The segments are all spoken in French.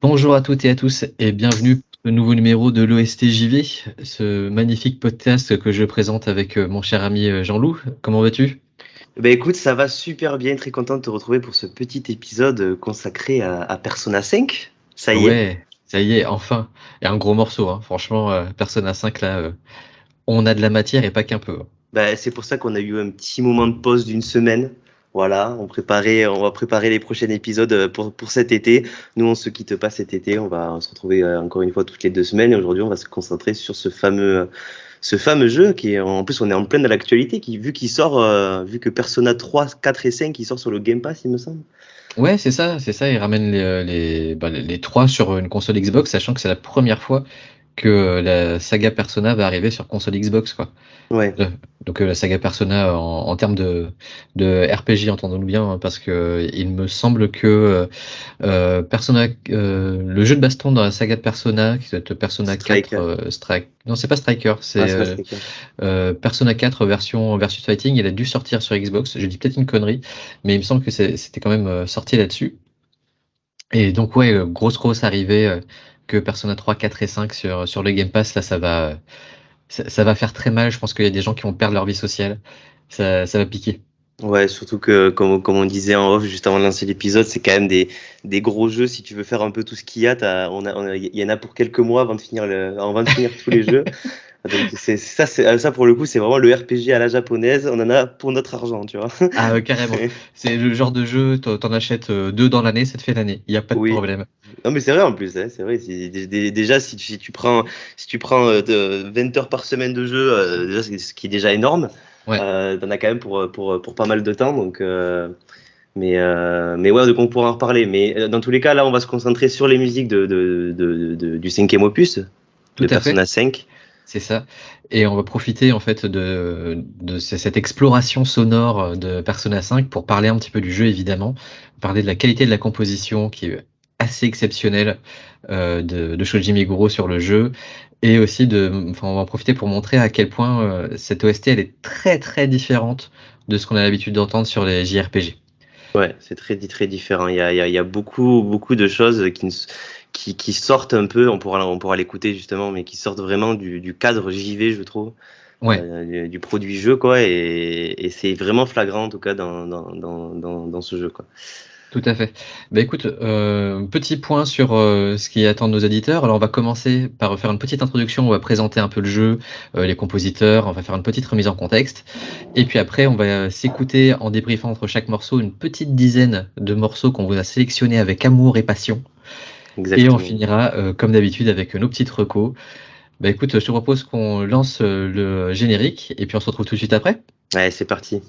Bonjour à toutes et à tous et bienvenue pour ce nouveau numéro de l'OSTJV, ce magnifique podcast que je présente avec mon cher ami Jean-Loup. Comment vas-tu? Ben écoute, ça va super bien, très content de te retrouver pour ce petit épisode consacré à Persona 5. Ça y est. Ouais, ça y est, enfin. Et un gros morceau, hein. Franchement, Persona 5, là, on a de la matière et pas qu'un peu, hein. Ben, c'est pour ça qu'on a eu un petit moment de pause d'une semaine. Voilà, on va préparer les prochains épisodes pour cet été. Nous, on se quitte pas cet été, on va se retrouver encore une fois toutes les 2 semaines. Et aujourd'hui, on va se concentrer sur ce fameux jeu qui est, en plus, on est en plein dans l'actualité, vu qu'il sort, vu que Persona 3, 4 et 5, il sort sur le Game Pass, il me semble. Ouais, c'est ça, ils ramènent les trois sur une console Xbox, sachant que c'est la première fois que la saga Persona va arriver sur console Xbox, quoi. Ouais. Donc la saga Persona en termes de RPG, entendons-nous bien, hein, parce que il me semble que Persona, le jeu de baston dans la saga de Persona, qui doit être Persona 4 Striker. Strike. Non, c'est pas Striker, Ah, c'est c'est pas Striker. Persona 4 version versus Fighting. Il a dû sortir sur Xbox. Je dis peut-être une connerie, mais il me semble que c'était quand même sorti là-dessus. Et donc ouais, grosse arrivée que Persona 3, 4 et 5 sur le Game Pass. Là, ça va faire très mal. Je pense qu'il y a des gens qui vont perdre leur vie sociale. Ça va piquer. Ouais, surtout que, comme on disait en off juste avant de lancer l'épisode, c'est quand même des gros jeux. Si tu veux faire un peu tout ce qu'il y a, il y en a pour quelques mois avant de finir tous les jeux. Donc, ça pour le coup, c'est vraiment le RPG à la japonaise. On en a pour notre argent, tu vois. Ah, carrément. C'est le genre de jeu, t'en achètes deux dans l'année, ça te fait l'année. Il n'y a pas de Oui. problème. Non, mais c'est vrai en plus, hein, c'est vrai. Déjà, si tu prends 20 heures par semaine de jeu, déjà, ce qui est déjà énorme, Ouais. t'en as quand même pour pas mal de temps. Donc, mais ouais, donc on pourra en reparler. Mais dans tous les cas, là, on va se concentrer sur les musiques du cinquième opus Tout de à fait. Persona 5. C'est ça. Et on va profiter en fait de cette exploration sonore de Persona 5 pour parler un petit peu du jeu évidemment, parler de la qualité de la composition qui est assez exceptionnelle de Shoji Meguro sur le jeu, et aussi enfin on va en profiter pour montrer à quel point cette OST elle est très différente de ce qu'on a l'habitude d'entendre sur les JRPG. Ouais, c'est très différent. Il y a beaucoup de choses qui sortent un peu. On pourra l'écouter justement, mais qui sortent vraiment du cadre JV, je trouve. Ouais. Du produit jeu, quoi, et c'est vraiment flagrant en tout cas dans ce jeu, quoi. Tout à fait. Bah écoute, petit point sur ce qui attend de nos éditeurs. Alors on va commencer par faire une petite introduction, on va présenter un peu le jeu, les compositeurs, on va faire une petite remise en contexte. Et puis après, on va s'écouter en débriefant entre chaque morceau une petite dizaine de morceaux qu'on vous a sélectionnés avec amour et passion. Et on Exactement. finira, comme d'habitude, avec nos petites recos. Bah écoute, je te propose qu'on lance le générique et puis on se retrouve tout de suite après. Ouais, c'est parti.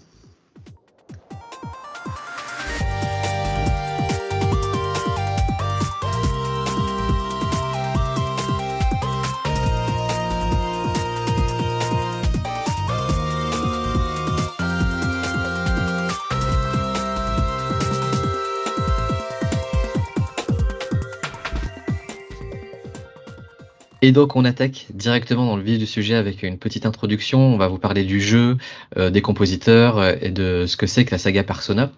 Et donc on attaque directement dans le vif du sujet avec une petite introduction. On va vous parler du jeu, des compositeurs et de ce que c'est que la saga Persona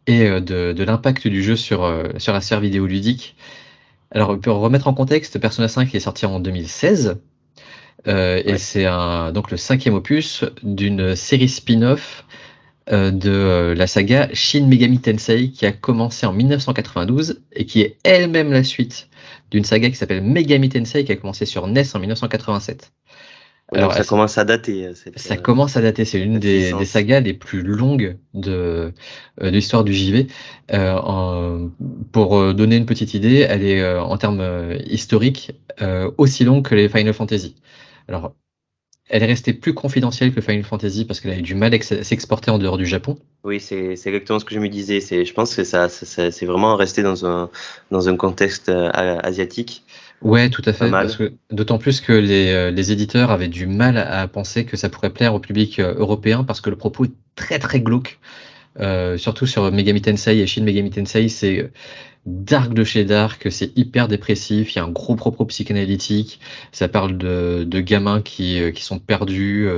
et de l'impact du jeu sur la sphère vidéoludique. Alors pour remettre en contexte, Persona 5 est sorti en 2016 et Ouais. c'est donc le cinquième opus d'une série spin-off de la saga Shin Megami Tensei qui a commencé en 1992 et qui est elle-même la suite d'une saga qui s'appelle Megami Tensei qui a commencé sur NES en 1987. Ouais, donc Alors, ça commence à dater, ça commence à dater, c'est l'une cette des licence. sagas les plus longues de l'histoire du JV. Pour donner une petite idée, elle est en termes historiques aussi longue que les Final Fantasy. Alors, elle est restée plus confidentielle que Final Fantasy parce qu'elle a eu du mal à s'exporter en dehors du Japon. Oui, c'est exactement ce que je me disais. Je pense que c'est vraiment resté dans un contexte asiatique, Ouais, tout à pas fait, parce mal. que d'autant plus que les éditeurs avaient du mal à penser que ça pourrait plaire au public européen parce que le propos est très glauque. Surtout sur Megami Tensei et Shin Megami Tensei, c'est dark de chez dark, c'est hyper dépressif, il y a un gros propos psychanalytique, ça parle de gamins qui sont perdus,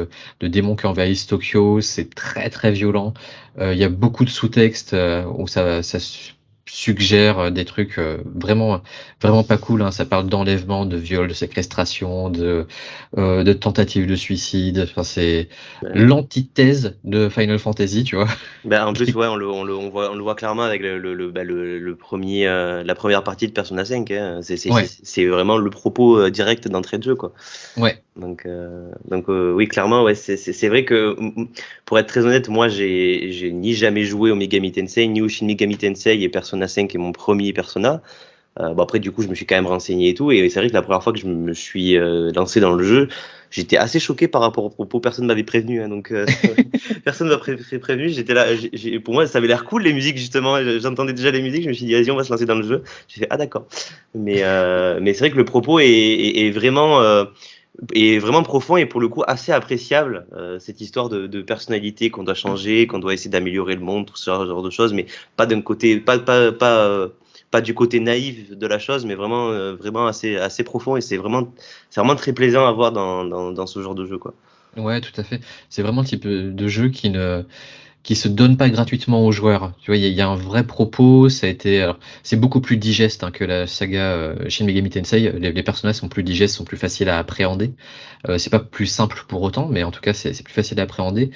de démons qui envahissent Tokyo, c'est très violent. Il y a beaucoup de sous-textes où suggère des trucs vraiment, vraiment pas cool, hein. Ça parle d'enlèvement, de viol, de séquestration, de tentative de suicide. Enfin, c'est Ouais. l'antithèse de Final Fantasy, tu vois. Ben, en plus, ouais, on le voit clairement avec le premier, la première partie de Persona 5. Hein. Ouais, C'est vraiment le propos direct d'entrée de jeu, quoi. ouais. Donc, oui, clairement, ouais, c'est vrai que, pour être très honnête, moi, j'ai ni jamais joué au Megami Tensei, ni au Shin Megami Tensei, et Persona 5 est mon premier Persona. Bon, après, du coup, je me suis quand même renseigné et tout, et c'est vrai que la première fois que je me suis lancé dans le jeu, j'étais assez choqué par rapport aux propos. Personne m'avait prévenu, hein, donc personne m'a prévenu. J'étais là, pour moi, ça avait l'air cool les musiques justement. J'entendais déjà les musiques, je me suis dit vas-y, on va se lancer dans le jeu. J'ai fait ah d'accord. Mais c'est vrai que le propos est vraiment profond et pour le coup assez appréciable. Cette histoire de personnalité qu'on doit changer, qu'on doit essayer d'améliorer le monde, tout ce genre de choses, mais pas d'un côté, pas du côté naïf de la chose, mais vraiment assez profond et c'est vraiment très plaisant à voir dans ce genre de jeu, quoi. Ouais, tout à fait. C'est vraiment le type de jeu qui se donne pas gratuitement aux joueurs. Tu vois, il y a un vrai propos. Ça a été, alors, c'est beaucoup plus digeste, hein, que la saga Shin Megami Tensei. Les personnages sont plus digestes, sont plus faciles à appréhender. C'est pas plus simple pour autant, mais en tout cas, c'est plus facile à appréhender.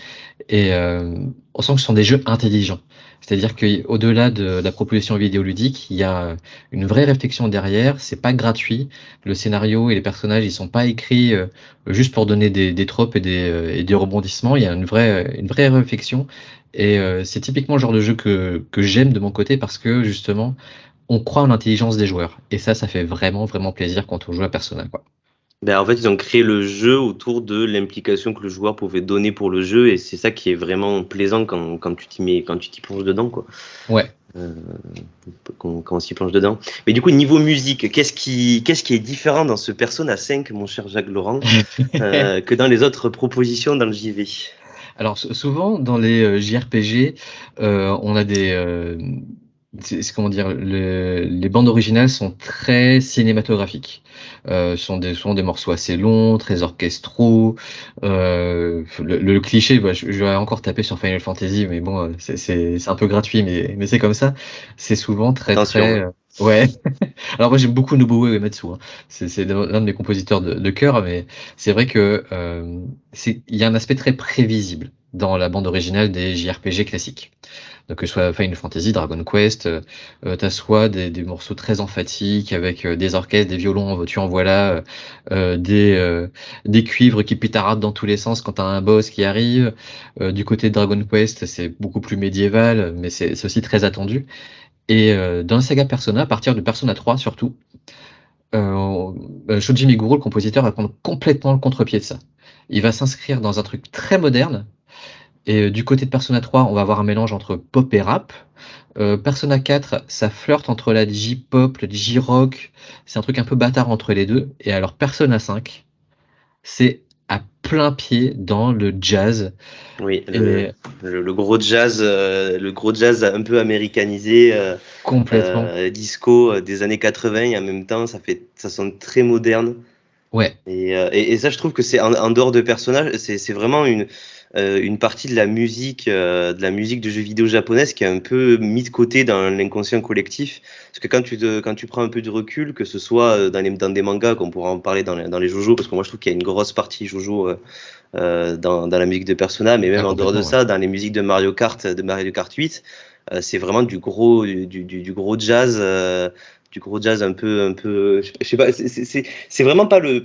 Et on sent que ce sont des jeux intelligents. C'est-à-dire qu'au-delà de la proposition vidéoludique, il y a une vraie réflexion derrière. C'est pas gratuit. Le scénario et les personnages, ils sont pas écrits juste pour donner des tropes et des rebondissements. Il y a une vraie réflexion. Et c'est typiquement le genre de jeu que j'aime de mon côté parce que justement, on croit en l'intelligence des joueurs. Et ça fait vraiment, vraiment plaisir quand on joue à Persona, quoi. Ben, en fait, ils ont créé le jeu autour de l'implication que le joueur pouvait donner pour le jeu, et c'est ça qui est vraiment plaisant quand tu t'y plonges dedans, quoi. Ouais. Euh, quand on s'y plonge dedans. Mais du coup, niveau musique, qu'est-ce qui est différent dans ce Persona 5, mon cher Jacques Laurent, que dans les autres propositions dans le JV? Alors souvent dans les JRPG, on a comment dire, les bandes originales sont très cinématographiques. Sont des morceaux assez longs, très orchestraux. Le cliché, bah, je vais encore taper sur Final Fantasy, mais bon, c'est un peu gratuit, mais c'est comme ça. C'est souvent très Attention, très hein. ouais. Alors moi j'aime beaucoup Nobuo Uematsu, hein. C'est l'un de mes compositeurs de cœur, mais c'est vrai que il y a un aspect très prévisible dans la bande originale des JRPG classiques. Donc que ce soit Final Fantasy, Dragon Quest, t'as soit des morceaux très emphatiques avec des orchestres, des violons en veux-tu en voilà, des cuivres qui pétaradent dans tous les sens quand t'as un boss qui arrive. Du côté de Dragon Quest, c'est beaucoup plus médiéval, mais c'est aussi très attendu. Et dans la saga Persona, à partir de Persona 3 surtout, Shoji Meguro, le compositeur, va prendre complètement le contre-pied de ça. Il va s'inscrire dans un truc très moderne. Et du côté de Persona 3, on va avoir un mélange entre pop et rap. Persona 4, ça flirte entre la J-pop, le J-rock. C'est un truc un peu bâtard entre les deux. Et alors Persona 5, c'est à plein pied dans le jazz. Oui, Et le gros jazz un peu américanisé, complètement. disco des années 80, et en même temps, ça sonne très moderne. Ouais, Et ça, je trouve que c'est en dehors de personnages, c'est vraiment une partie de la musique de jeux vidéo japonaise qui est un peu mise de côté dans l'inconscient collectif. Parce que quand tu prends un peu de recul, que ce soit dans des mangas, qu'on pourra en parler dans les JoJo, parce que moi je trouve qu'il y a une grosse partie JoJo dans la musique de Persona, mais même ah, en dehors de complètement, ouais. ça, dans les musiques de Mario Kart 8, c'est vraiment du gros jazz. Du gros jazz un peu, je sais pas, c'est vraiment pas le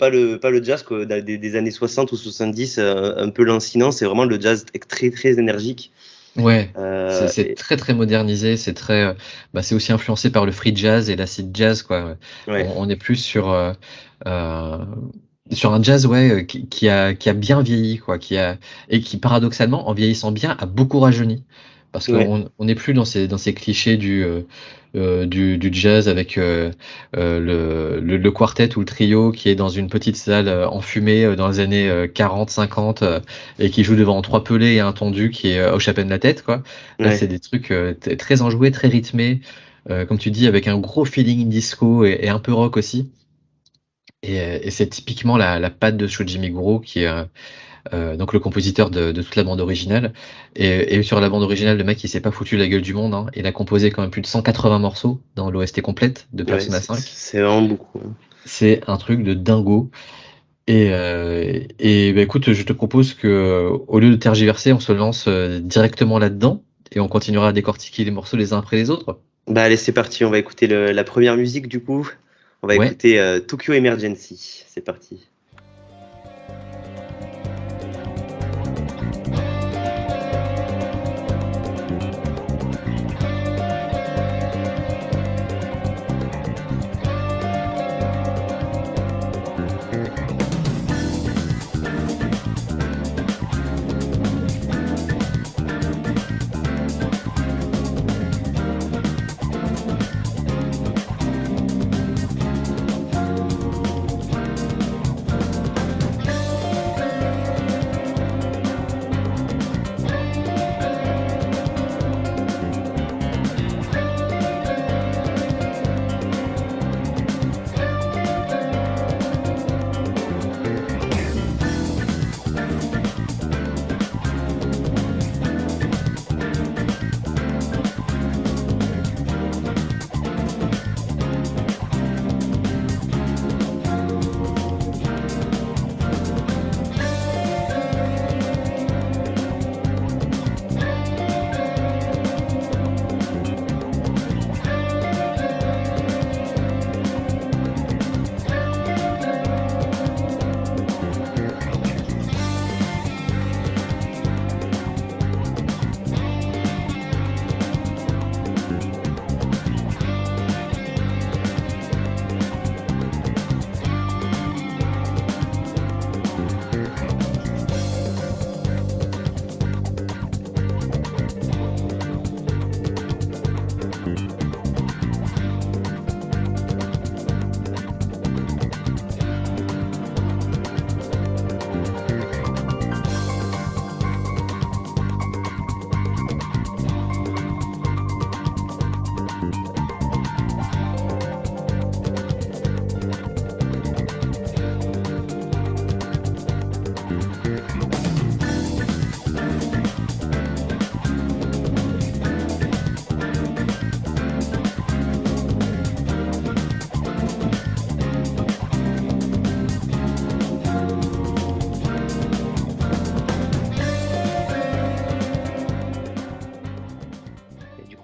jazz quoi, des années 60 ou 70, un peu lancinant, c'est vraiment le jazz très, très énergique. Ouais, Euh, c'est et- très très modernisé, c'est très, bah, c'est aussi influencé par le free jazz et l'acid jazz, quoi. ouais. On est plus euh, sur un jazz, ouais, qui a bien vieilli, quoi, et qui paradoxalement, en vieillissant bien, a beaucoup rajeuni. Parce Ouais, qu'on n'est plus dans ces clichés du jazz avec le quartet ou le trio qui est dans une petite salle enfumée dans les années 40, 50 et qui joue devant trois pelés et un tendu qui est au chapin de la tête, quoi. Là, c'est ouais. des trucs très enjoués, très rythmés, comme tu dis, avec un gros feeling disco et un peu rock aussi. Et c'est typiquement la patte de Shoji Meguro donc le compositeur de toute la bande originale. Et sur la bande originale, le mec, il s'est pas foutu la gueule du monde, hein. Il a composé quand même plus de 180 morceaux dans l'OST complète de Ouais, Persona 5. c'est vraiment beaucoup, hein. C'est un truc de dingo. Et bah, écoute, je te propose que, au lieu de tergiverser, on se lance directement là-dedans et on continuera à décortiquer les morceaux les uns après les autres. Bah allez, c'est parti, on va écouter la première musique du coup. On va Ouais. écouter Tokyo Emergency. C'est parti.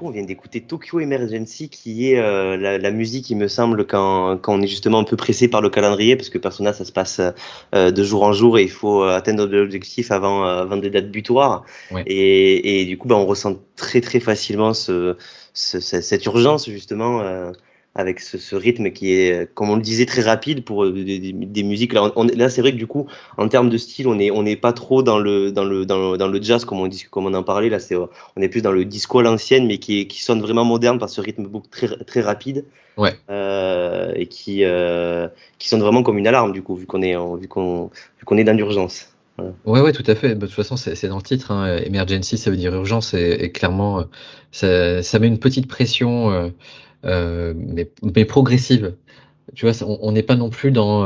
On vient d'écouter Tokyo Emergency, qui est la musique, il me semble, quand on est justement un peu pressé par le calendrier, parce que Persona, ça se passe de jour en jour et il faut atteindre l'objectif avant des dates butoirs. Ouais. Et du coup, on ressent très très facilement cette urgence, justement, avec ce rythme qui est, comme on le disait, très rapide pour des musiques. Là, c'est vrai que du coup, en termes de style, on n'est pas trop dans le jazz comme on en parlait. Là, on est plus dans le disco à l'ancienne, mais qui sonne vraiment moderne par ce rythme très très rapide. Ouais. Et qui sonne vraiment comme une alarme du coup, vu qu'on est dans l'urgence. Voilà. Ouais, tout à fait. Bah, de toute façon, c'est dans le titre, hein. Emergency, ça veut dire urgence et clairement, ça met une petite pression, mais progressive. Tu vois, on n'est pas non plus dans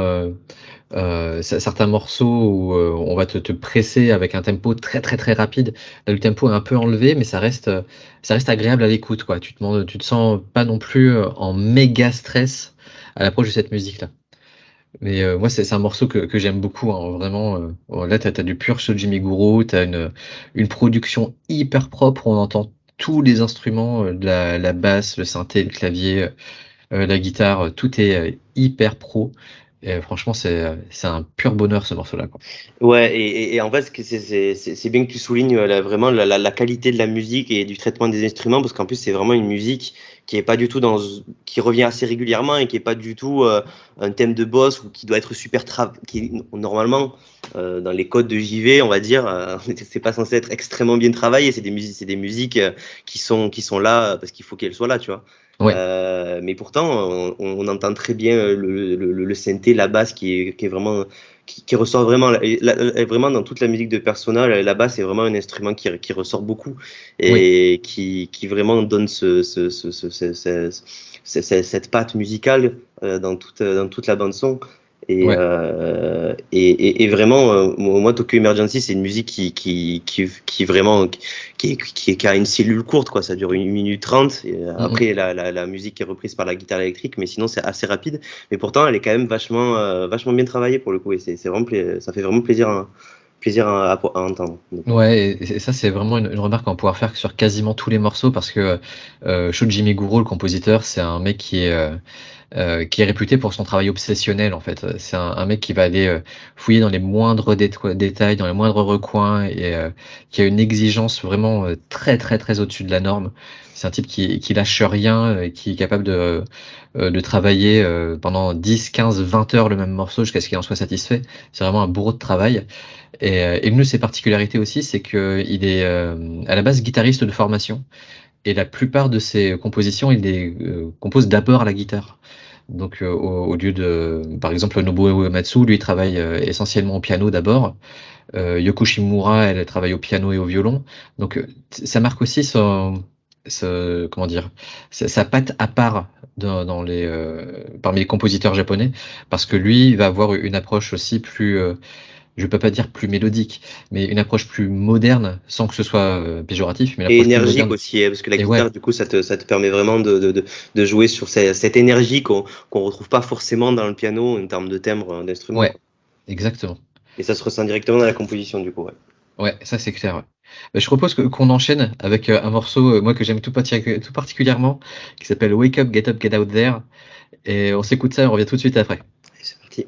certains morceaux où on va te presser avec un tempo très très très rapide. Là, le tempo est un peu enlevé, mais ça reste agréable à l'écoute, quoi. Tu te sens pas non plus en méga stress à l'approche de cette musique-là. Mais moi, c'est un morceau que j'aime beaucoup, hein, vraiment. Là, t'as du pur Shoji Meguro, t'as une production hyper propre. On entend tous les instruments, la basse, le synthé, le clavier, la guitare, tout est hyper pro. Et franchement, c'est un pur bonheur ce morceau-là, quoi. Ouais, et en fait, c'est bien que tu soulignes vraiment la qualité de la musique et du traitement des instruments, parce qu'en plus, c'est vraiment une musique qui est pas du tout qui revient assez régulièrement et qui est pas du tout un thème de boss ou qui doit être qui est normalement dans les codes de JV, on va dire, c'est pas censé être extrêmement bien travaillé. C'est des musiques qui sont là parce qu'il faut qu'elles soient là, tu vois. Ouais. Mais pourtant, on entend très bien le synthé, la basse qui est vraiment, qui ressort vraiment, vraiment dans toute la musique de Persona. La basse est vraiment un instrument qui ressort beaucoup et qui vraiment donne cette patte musicale dans toute la bande son. Et, Ouais. et vraiment, moi, Tokyo Emergency, c'est une musique qui vraiment, qui a une cellule courte, quoi. Ça dure 1 minute 30. Et Mm, après, la musique est reprise par la guitare électrique, mais sinon, c'est assez rapide. Mais pourtant, elle est quand même vachement bien travaillée pour le coup. Et c'est vraiment, ça fait vraiment plaisir à entendre. Donc, Ouais, et ça c'est vraiment une remarque qu'on va pouvoir faire sur quasiment tous les morceaux parce que Shoji Meguro, le compositeur, c'est un mec qui est réputé pour son travail obsessionnel en fait. C'est un mec qui va aller fouiller dans les moindres détails, dans les moindres recoins et qui a une exigence vraiment très très très au-dessus de la norme. C'est un type qui lâche rien, qui est capable de travailler pendant 10, 15, 20 heures le même morceau jusqu'à ce qu'il en soit satisfait. C'est vraiment un bourreau de travail. Et l'une de ses particularités aussi, c'est qu'il est à la base guitariste de formation. Et la plupart de ses compositions, il les compose d'abord à la guitare. Donc, au lieu de, par exemple, Nobuo Uematsu, lui, il travaille essentiellement au piano d'abord. Yoko Shimomura, elle travaille au piano et au violon. Donc, ça marque aussi comment dire, sa patte à part parmi les compositeurs japonais, parce que lui, il va avoir une approche aussi plus, je peux pas dire plus mélodique, mais une approche plus moderne, sans que ce soit péjoratif, mais une et approche plus énergique moderne. aussi, hein, parce que la Et ouais, guitare, du coup, ça te permet vraiment de jouer sur cette énergie qu'on retrouve pas forcément dans le piano en termes de timbre d'instrument, ouais, quoi. exactement. Et ça se ressent directement dans la composition, du coup, ouais. Ouais, ça c'est clair. Ouais. Bah, je propose qu'on enchaîne avec un morceau, moi que j'aime tout particulièrement, qui s'appelle Wake Up, Get Out There. Et on s'écoute ça et on revient tout de suite après. Allez, c'est parti.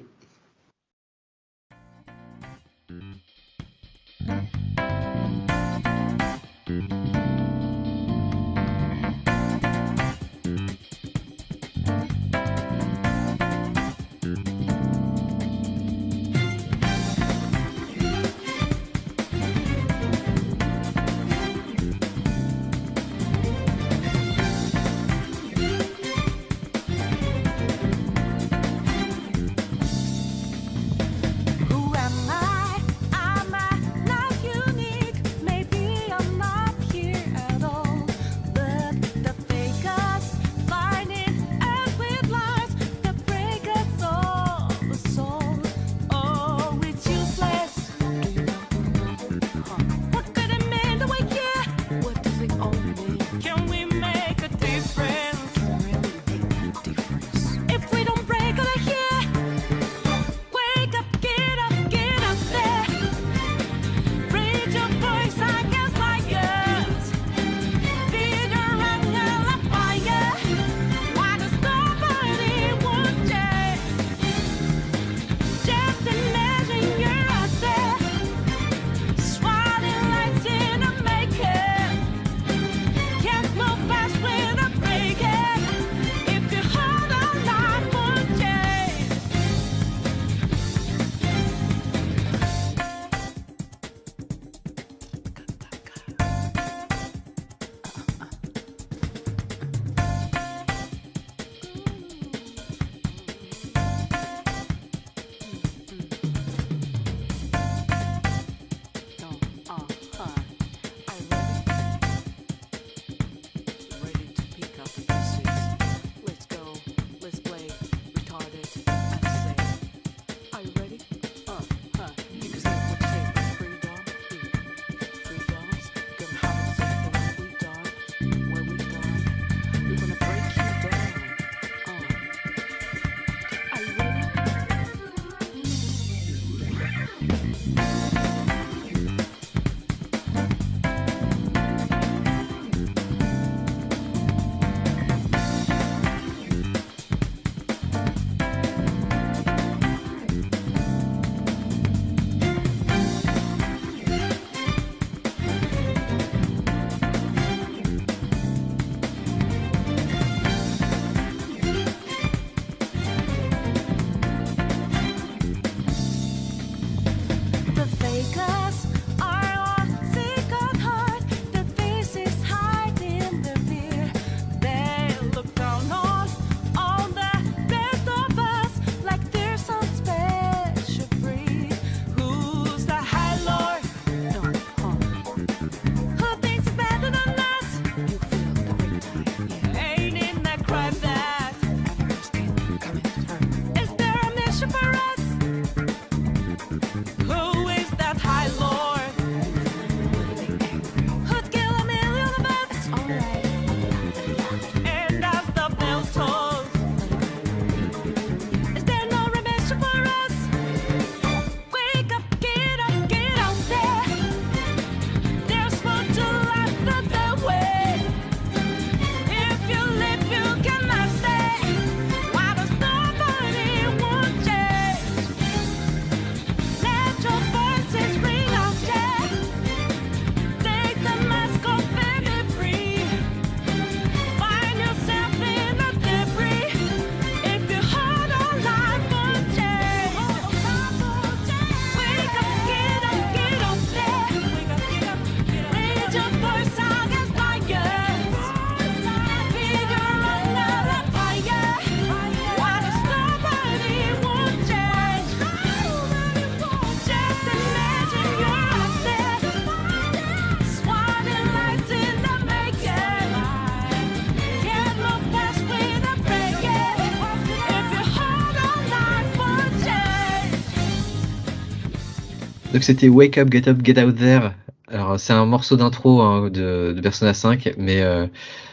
Donc c'était Wake Up, Get Out There. Alors c'est un morceau d'intro hein, de Persona 5, mais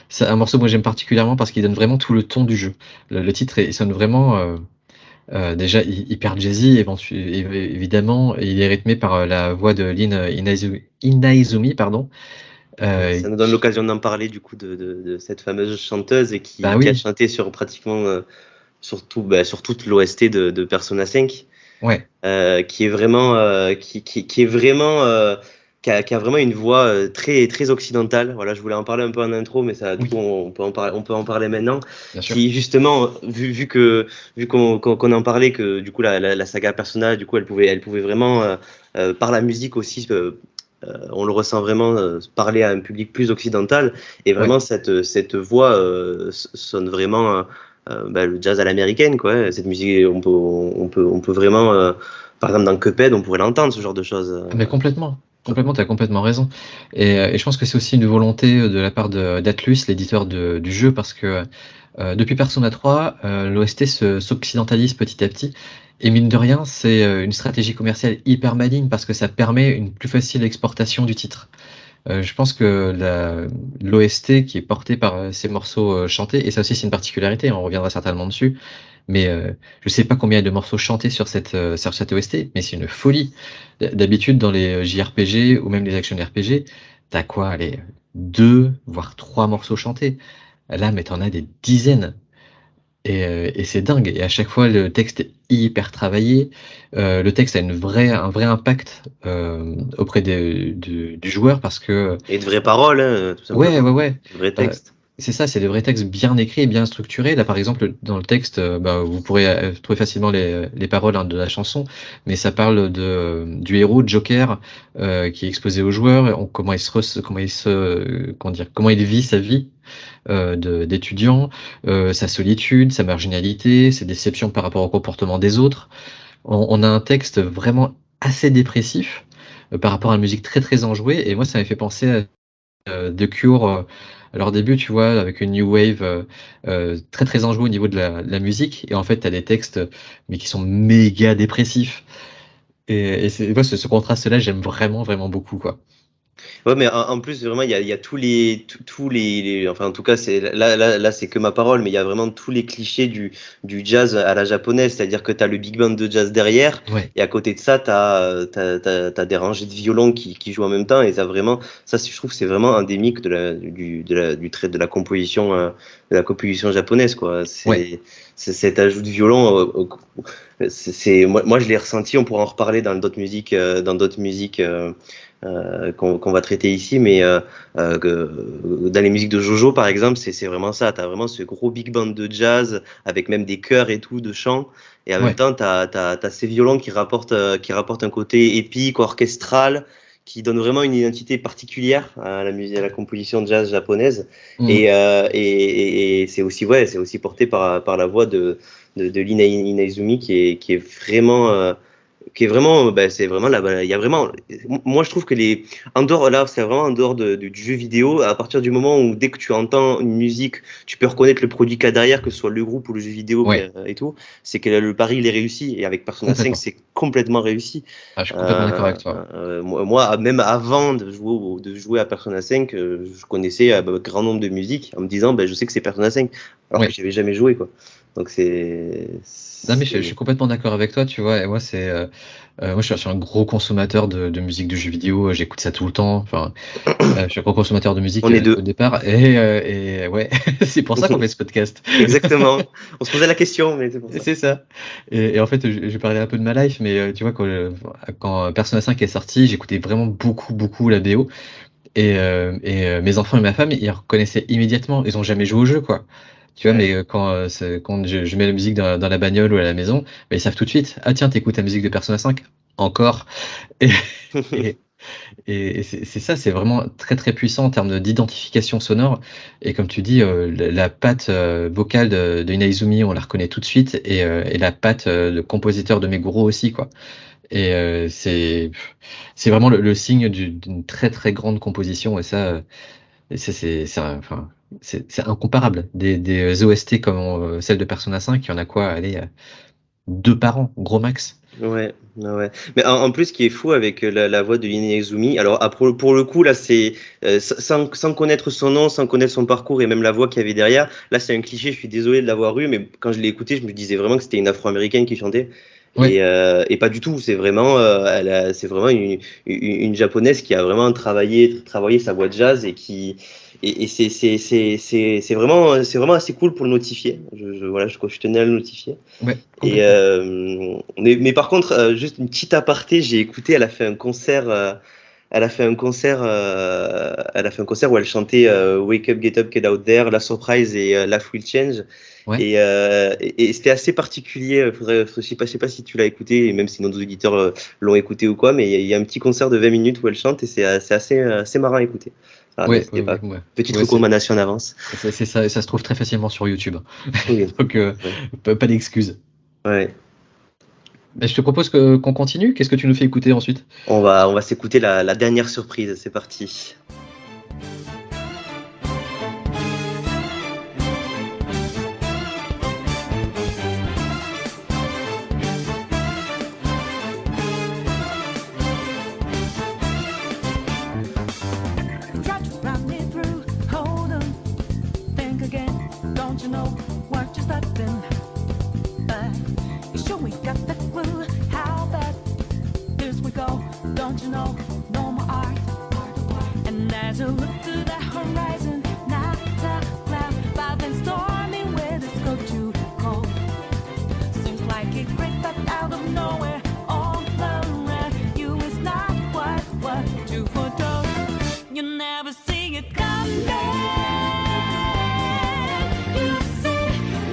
c'est un morceau que moi j'aime particulièrement parce qu'il donne vraiment tout le ton du jeu. Le titre il sonne vraiment déjà hyper jazzy, évidemment, et il est rythmé par la voix de Lin Inaizumi, pardon. Ça nous donne l'occasion d'en parler du coup de cette fameuse chanteuse et Bah qui a oui, chanté sur pratiquement sur toute l'OST de Persona 5, ouais, qui est vraiment qui est vraiment qui a vraiment une voix très très occidentale. Voilà, je voulais en parler un peu en intro, mais ça, du oui, coup, on peut en parler maintenant. bien sûr. Qui justement, vu qu'on en parlait, que du coup la saga Persona, du coup, elle pouvait vraiment par la musique aussi. On le ressent vraiment parler à un public plus occidental, et Ouais. vraiment cette voix sonne vraiment le jazz à l'américaine, quoi. Cette musique, on peut vraiment par exemple dans Cuphead, on pourrait l'entendre, ce genre de choses. Ah mais complètement, complètement, tu as complètement raison et je pense que c'est aussi une volonté, de la part de d'Atlus, l'éditeur du jeu parce que, depuis Persona 3, l'OST s'occidentalise petit à petit et mine de rien, c'est, une stratégie commerciale hyper maligne parce que ça permet une plus facile exportation du titre. Je pense que l'OST qui est porté par, ces morceaux, chantés et ça aussi c'est une particularité, on reviendra certainement dessus, mais je sais pas combien il y a de morceaux chantés sur cette OST, mais c'est une folie. D'habitude, dans les JRPG ou même les action RPG, t'as quoi, allez, 2 voire 3 morceaux chantés. Là, mais t'en as des dizaines. Et c'est dingue. Et à chaque fois, le texte est hyper travaillé. Le texte a un vrai impact auprès du joueur parce que Et de vraies paroles, hein, tout ouais, simplement. ouais, ouais. De vrais Bah, textes. c'est ça, c'est des vrais textes bien écrits et bien structurés. Là, par exemple, dans le texte, bah, vous pourrez trouver facilement les paroles hein, de la chanson, mais ça parle du héros Joker qui est exposé aux joueurs, comment il vit sa vie d'étudiant, sa solitude, sa marginalité, ses déceptions par rapport au comportement des autres. On a un texte vraiment assez dépressif par rapport à une musique très très enjouée, et moi ça m'a fait penser à The Cure, à leur début, tu vois, avec une new wave très très enjouée au niveau de la musique. Et en fait, tu as des textes, mais qui sont méga dépressifs. Moi, ce contraste-là, j'aime vraiment, vraiment beaucoup, quoi. Ouais, mais en plus, vraiment, il y a tous enfin, en tout cas, là, c'est que ma parole, mais il y a vraiment tous les clichés du jazz à la japonaise, c'est-à-dire que tu as le big band de jazz derrière, Ouais, et à côté de ça, t'as des rangées de violons qui jouent en même temps, et ça, vraiment, ça, je trouve que c'est vraiment endémique du trait de la composition, japonaise, quoi. ouais, C'est cet ajout de violon, moi, je l'ai ressenti, on pourra en reparler dans d'autres musiques, qu'on va traiter ici, mais dans les musiques de Jojo, par exemple, c'est vraiment ça. Tu as vraiment ce gros big band de jazz avec même des chœurs et tout, de chant. Et en même ouais. temps, tu as ces violons qui rapportent un côté épique, orchestral, qui donne vraiment une identité particulière à la musique, à la composition de jazz japonaise. Mm. Et c'est aussi porté par la voix de Lina Inaizumi qui est vraiment c'est vraiment là, il y a vraiment, moi je trouve que en dehors là, c'est vraiment en dehors du jeu vidéo, à partir du moment où dès que tu entends une musique, tu peux reconnaître le produit qu'il y a derrière, que ce soit le groupe ou le jeu vidéo Ouais, et tout, c'est que le pari il est réussi, et avec Persona 5 complètement. c'est complètement réussi. Ah, je suis complètement d'accord avec toi. Moi, même avant de jouer à Persona 5, je connaissais un grand nombre de musiques en me disant, ben, je sais que c'est Persona 5, alors que Ouais. j'avais jamais joué, quoi. Donc Non, mais je suis complètement d'accord avec toi, tu vois. Et moi, moi, je suis un gros consommateur de musique de jeux vidéo. J'écoute ça tout le temps. Enfin, je suis un gros consommateur de musique on est au deux. départ. Et ouais, c'est pour ça qu'on fait ce podcast. Exactement. On se posait la question, mais c'est pour ça. C'est ça. Et en fait, je parlais un peu de ma life, mais tu vois, quand Persona 5 est sorti, j'écoutais vraiment beaucoup, beaucoup la BO. Et mes enfants et ma femme, ils reconnaissaient immédiatement. Ils ont jamais joué au jeu, quoi. Tu vois, mais Ouais. quand je mets la musique dans la bagnole ou à la maison, bah, ils savent tout de suite. Ah tiens, t'écoutes la musique de Persona 5? Encore. Et, et, et c'est ça, c'est vraiment très très puissant en termes d'identification sonore. Et comme tu dis, la patte vocale de Inaizumi, on la reconnaît tout de suite. Et la patte de compositeur de Meguro aussi, quoi. Et c'est vraiment le signe d'une très très grande composition. Et ça enfin, c'est incomparable. Des OST comme celle de Persona 5, il y en a quoi? Allez, 2 par an, gros max. Ouais, ouais. Mais en plus, ce qui est fou avec la voix de Inezumi, alors pour le coup, là, c'est sans connaître son nom, sans connaître son parcours et même la voix qu'il y avait derrière, là, c'est un cliché, je suis désolé de l'avoir eu, mais quand je l'ai écouté, je me disais vraiment que c'était une afro-américaine qui chantait. Ouais, Et pas du tout, c'est vraiment, c'est vraiment une japonaise qui a vraiment travaillé sa voix de jazz et c'est vraiment assez cool pour le notifier. Voilà, je tenais à le notifier. ouais, Et complètement. mais par contre, juste une petite aparté, j'ai écouté, elle a fait un concert, elle a fait un concert où elle chantait Wake Up, Get Up, Get Out There, La Surprise et Life Will Change. Ouais. Et c'était assez particulier. Je sais pas si tu l'as écouté, et même si nos auditeurs l'ont écouté ou quoi, mais il y a un petit concert de 20 minutes où elle chante et c'est assez marrant à écouter. Voilà, Ouais, n'hésitez ouais, pas. ouais, ouais. Petite Ouais, recommandation en avance. c'est ça, et ça se trouve très facilement sur YouTube. Oui. Donc, Ouais. pas d'excuses. Ouais. Mais je te propose qu'on continue. Qu'est-ce que tu nous fais écouter ensuite? On va s'écouter la dernière surprise. C'est parti. Try to run me through. Hold on, think again. Don't you know what you're starting? But you sure we got the clue. How bad this we go? Don't you know? No more art. And as you look to the horizon, not a cloud, but then stormy weather's go too cold. Seems like it crept up out of nowhere. All around you is not what you foretold. You never see it coming. You see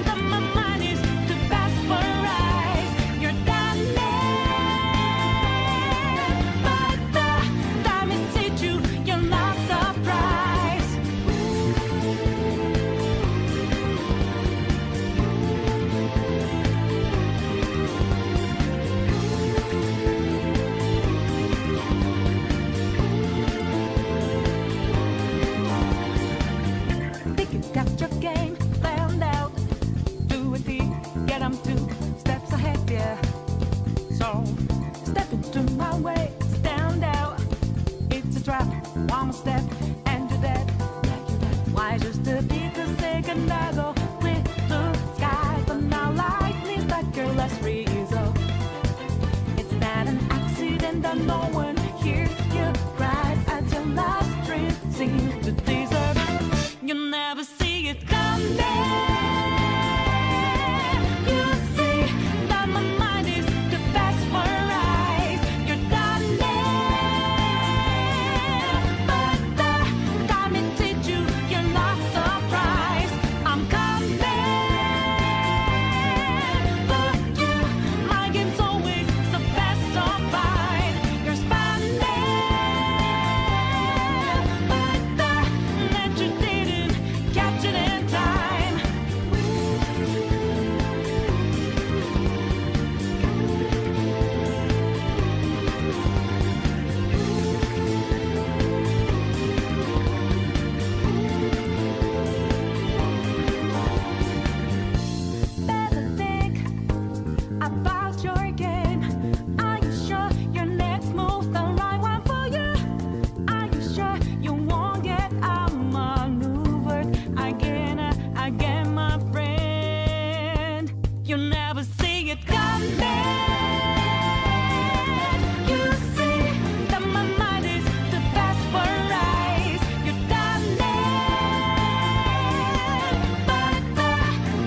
that my mind is too fast for eyes. You're done but the time it hit you, you're not surprised. Think you got your game planned out. Do a deal, get 'em 2 steps ahead, yeah. So step into my way, stand out. It's a trap, one more step, and you're dead. Why just a bit a second ago? Clear blue skies, but now lightning's like your last result. It's not an accident that no one hears your cries as your last dream seems to desert. You never see it coming. You see that my mind is too fast for eyes. You're done but the time it hit you, you're not surprised. I'm coming for you. My game's always so fast, so fine. You're spanning, but that you didn't catch it in time. Better think about your game. Are you sure your next move's the right one for you? Are you sure you won't get outmaneuvered again, my friend? You never see it coming. You see that my mind is too fast for eyes. You're done but the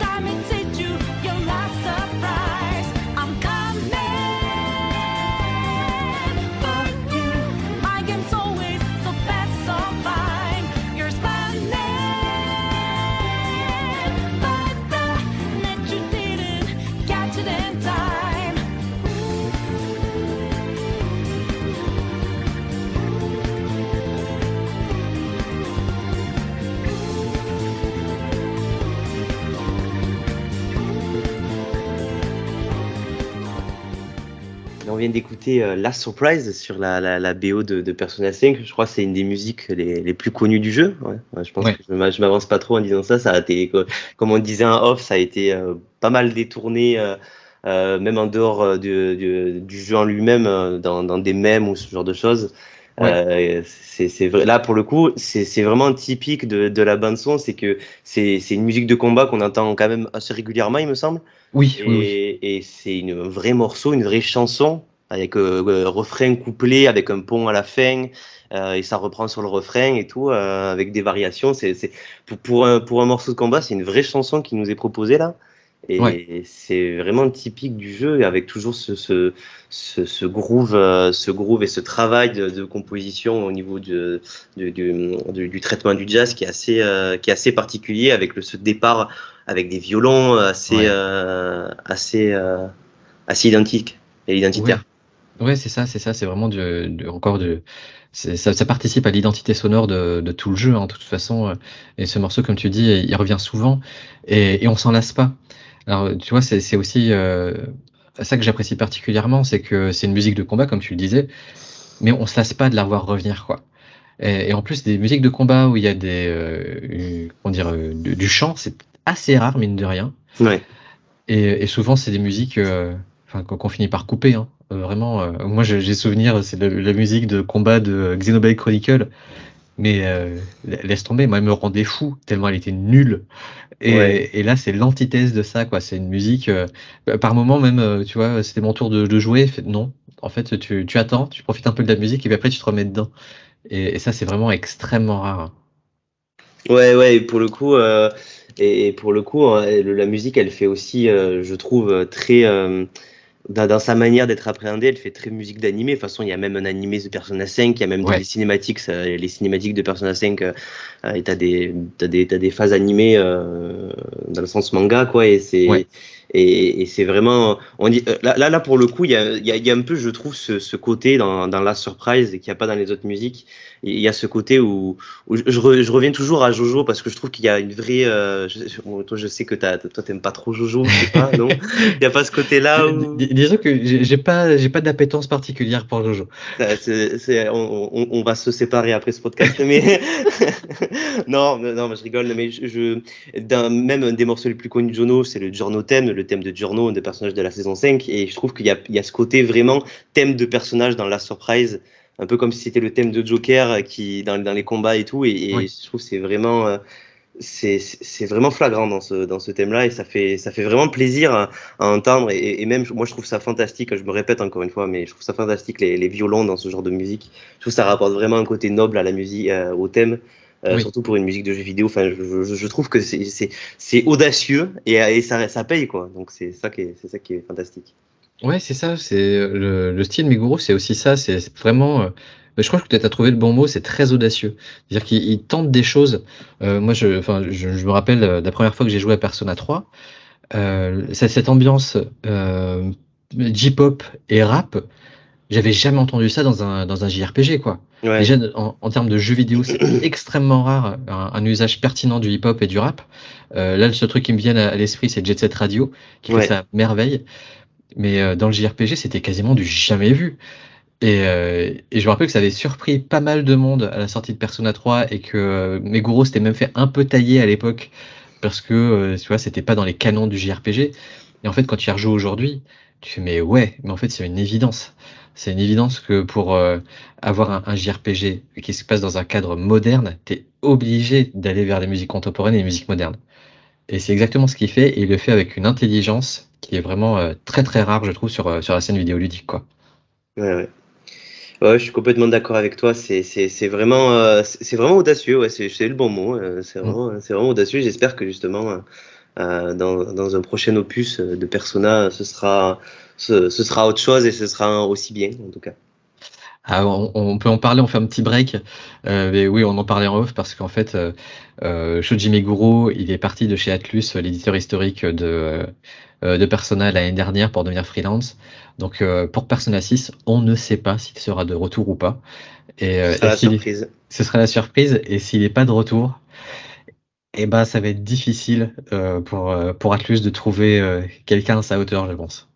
time it hit you, you're not surprised. I'm coming for you. My game's always so fast, so fine. You're spanning, but that you didn't catch it in time. On vient d'écouter La Surprise sur la BO de Persona 5. Je crois que c'est une des musiques les plus connues du jeu. Ouais. Ouais, je pense Ouais. que je m'avance pas trop en disant ça. Ça a été, comme on disait en off, ça a été pas mal détourné même en dehors du jeu en lui-même, dans des mèmes ou ce genre de choses. Ouais. C'est vrai. Là, pour le coup, c'est vraiment typique de la bande son, c'est que c'est une musique de combat qu'on entend quand même assez régulièrement, il me semble. Oui, oui, oui. Et c'est un vrai morceau, une vraie chanson, avec refrain couplé, avec un pont à la fin, et ça reprend sur le refrain et tout, avec des variations. Pour un morceau de combat, c'est une vraie chanson qui nous est proposée là. Ouais. Et c'est vraiment typique du jeu, avec toujours ce groove, et ce travail de composition au niveau du traitement du jazz qui est assez particulier, avec ce départ avec des violons Ouais. assez identiques et Ouais. identitaires. Ouais, c'est ça, c'est vraiment encore ça participe à l'identité sonore de tout le jeu, hein, de toute façon. Et ce morceau, comme tu dis, il revient souvent et on s'en lasse pas. Alors, tu vois, c'est aussi ça que j'apprécie particulièrement, c'est que c'est une musique de combat, comme tu le disais, mais on se lasse pas de la voir revenir, quoi. Et en plus, des musiques de combat où il y a comment dire, du chant, c'est assez rare, mine de rien. Ouais. Et souvent, c'est des musiques enfin, qu'on finit par couper. Hein. Vraiment, moi j'ai souvenir, c'est la musique de combat de Xenoblade Chronicle, mais laisse tomber, moi elle me rendait fou, tellement elle était nulle. Ouais. Et là, c'est l'antithèse de ça, quoi. C'est une musique, par moment même, tu vois, c'était mon tour de jouer, non. En fait, tu attends, tu profites un peu de la musique, et puis après tu te remets dedans. Et ça, c'est vraiment extrêmement rare. Hein. Ouais, ouais, et pour le coup, hein, la musique, elle fait aussi, je trouve, très, dans sa manière d'être appréhendée, elle fait très musique d'animé. De toute façon, il y a même un animé de Persona 5, il y a même les Ouais, cinématiques, les cinématiques de Persona 5, et t'as des phases animées dans le sens manga, quoi, ouais, et c'est vraiment, on dit, là, pour le coup, il y a un peu, je trouve, ce côté dans Last Surprise qu'il n'y a pas dans les autres musiques. Il y a ce côté où je reviens toujours à Jojo, parce que je trouve qu'il y a une vraie, bon, toi, je sais que toi, t'aimes pas trop Jojo, je sais pas, non? Il n'y a pas ce côté-là où. Disons que j'ai pas d'appétence particulière pour Jojo. On va se séparer après ce podcast, mais non, non, je rigole, mais même un des morceaux les plus connus de Jono, c'est le Giorno thème, le thème de Giorno, un des personnages de la saison 5, et je trouve il y a ce côté vraiment thème de personnage dans la surprise, un peu comme si c'était le thème de Joker qui dans les combats et tout, et Oui. je trouve que c'est vraiment flagrant dans ce thème-là, et ça fait vraiment plaisir à entendre, et même moi je trouve ça fantastique, je me répète encore une fois, mais je trouve ça fantastique les violons dans ce genre de musique. Je trouve que ça rapporte vraiment un côté noble à la musique, au thème, Oui. surtout pour une musique de jeu vidéo. Enfin, je trouve que c'est audacieux, et ça paye, quoi. Donc c'est ça qui est fantastique. Ouais, c'est ça, c'est le style Meguro, c'est aussi ça, c'est vraiment, je crois que tu as trouvé le bon mot, c'est très audacieux. C'est-à-dire qu'il tente des choses. Moi, enfin, je me rappelle la première fois que j'ai joué à Persona 3, cette ambiance J-pop et rap, j'avais jamais entendu ça dans un JRPG, quoi. Ouais, Déjà, en termes de jeux vidéo, c'est extrêmement rare un usage pertinent du hip-hop et du rap. Là, le seul truc qui me vient à l'esprit, c'est Jet Set Radio, qui fait ouais, ça à merveille. Mais dans le JRPG, c'était quasiment du jamais vu. Et je me rappelle que ça avait surpris pas mal de monde à la sortie de Persona 3 et que Meguro s'était même fait un peu tailler à l'époque parce que tu vois, c'était pas dans les canons du JRPG. Et en fait, quand tu y rejoues aujourd'hui, tu fais mais ouais, mais en fait, c'est une évidence. C'est une évidence que pour avoir un JRPG qui se passe dans un cadre moderne, t'es obligé d'aller vers les musiques contemporaines et les musiques modernes. Et c'est exactement ce qu'il fait, et il le fait avec une intelligence qui est vraiment très très rare, je trouve, sur la scène vidéoludique, quoi. ouais, ouais. Ouais, je suis complètement d'accord avec toi. C'est vraiment audacieux. Ouais, c'est le bon mot. Mm. C'est vraiment audacieux. J'espère que justement, dans un prochain opus de Persona, ce sera autre chose, et ce sera aussi bien, en tout cas. Ah, on peut en parler, on fait un petit break. Mais oui, on en parlait en off parce qu'en fait, Shoji Meguro, il est parti de chez Atlus, l'éditeur historique de Persona l'année dernière pour devenir freelance. Donc pour Persona 6, on ne sait pas s'il sera de retour ou pas. Ce sera Et la surprise. ce sera la surprise. Et s'il n'est pas de retour, eh ben, ça va être difficile pour Atlus de trouver quelqu'un à sa hauteur, je pense.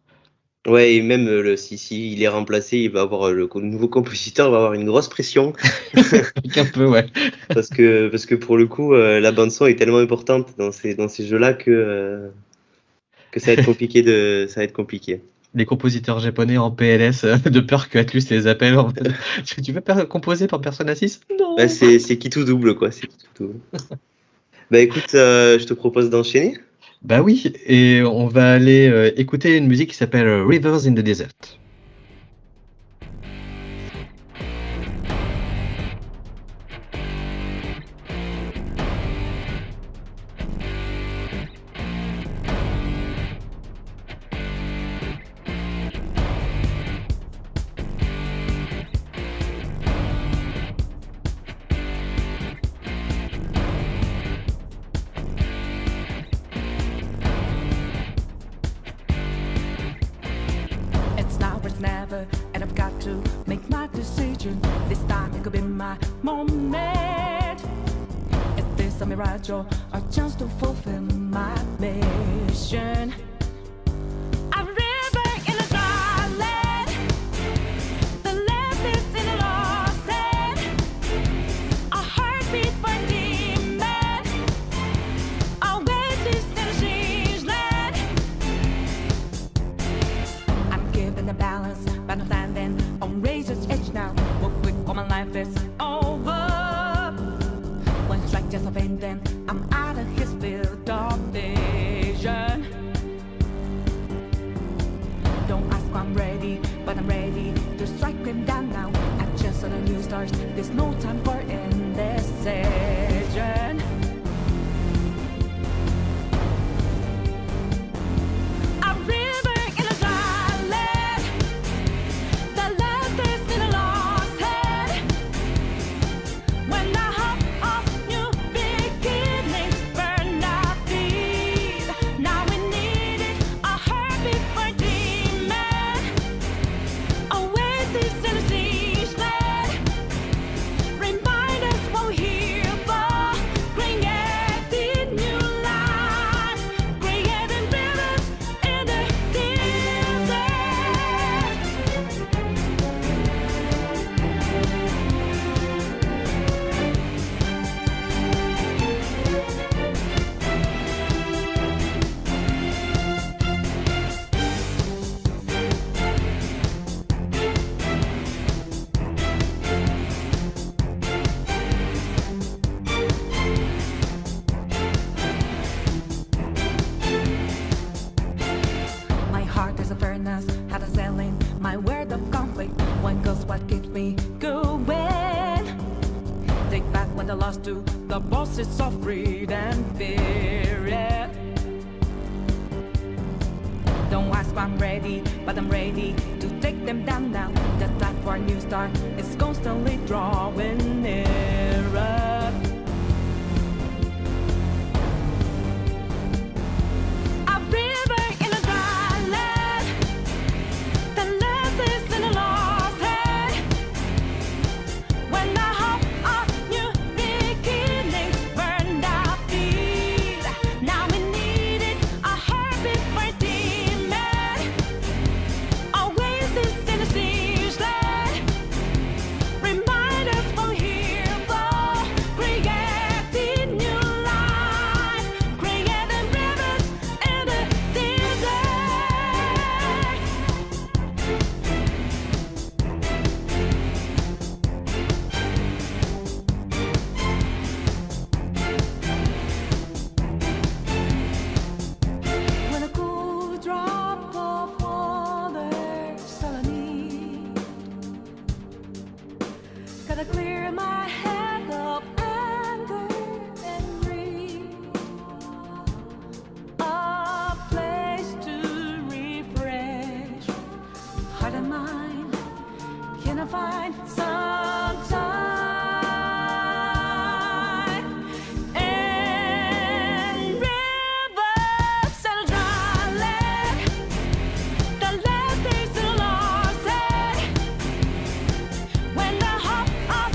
Ouais, et même si il est remplacé, il va avoir le nouveau compositeur va avoir une grosse pression, Un peu, ouais. parce que pour le coup, la bande son est tellement importante dans ces jeux-là que que ça va être compliqué ça va être compliqué. Les compositeurs japonais en PLS de peur que Atlus les appelle en mode, tu veux composer pour Persona 6? Non. Bah, c'est qui tout double, quoi. C'est qui tout double. Bah écoute, je te propose d'enchaîner. Bah oui, et on va aller écouter une musique qui s'appelle Rivers in the Desert. It's now or it's never, and I've got to make my decision. This time it could be my moment. Is this a mirage or a chance to fulfill my mission? A river in a dry land, the left is in a lost end. A heartbeat for demon, oasis in a strange land. I'm given the balance, but I'm standing on razor's edge now. What quick, all my life is over. One strike just a pain, then I'm out of his field of vision. Don't ask why I'm ready, but I'm ready to strike him down now. I just saw the new stars, there's no time for indecision. A river in a dry land, the left is in a lost head. When the hope of new beginnings burned our feet, now we need it, a heartbeat for demon, oasis in a siege land. Remind us what we're here for, creating new life, creating rivers in the desert. My heart is a furnace, had a selling my word of conflict. One goes what keeps me going. Take back when I lost to the bosses of greed and fear. Yeah. Don't ask why I'm ready, but I'm ready to take them down now. The time for a new start is constantly drawing nearer. A river in a dry land, the left is in a lost head. When the hope of new beginnings burned our feet, now we need it, a heartbeat for demon, oasis in a siege land. Remind us what we're here for, creating new life, creating rivers in the desert. When a cool drop of water's all I need, gotta clear my head of anger and greed. A place to refresh heart and mind. Can I find some time? And rivers and a dry land, the left is in a lost head. When the hope of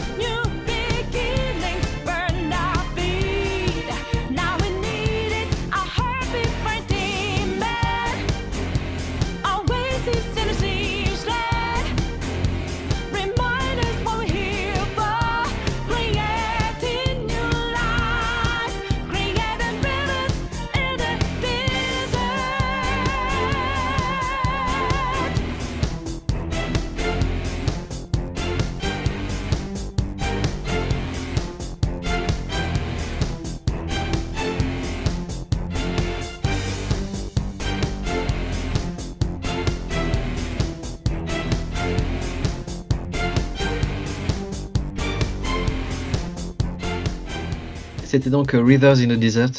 c'était donc Rivers in the Desert.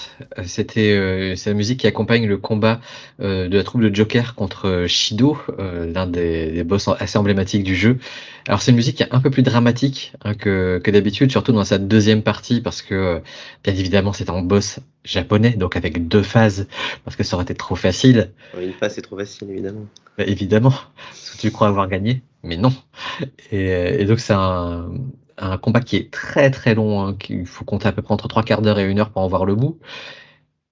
C'est la musique qui accompagne le combat de la troupe de Joker contre Shido, l'un des boss assez emblématiques du jeu. Alors c'est une musique qui est un peu plus dramatique que d'habitude, surtout dans sa deuxième partie, parce que bien évidemment c'est un boss japonais, donc avec 2 phases, parce que ça aurait été trop facile. Une phase, c'est trop facile, évidemment. Bah, évidemment, parce que tu crois avoir gagné, mais non. Et donc c'est un combat qui est très très long, hein, qu'il faut compter à peu près entre 3/4 d'heure et 1 heure pour en voir le bout.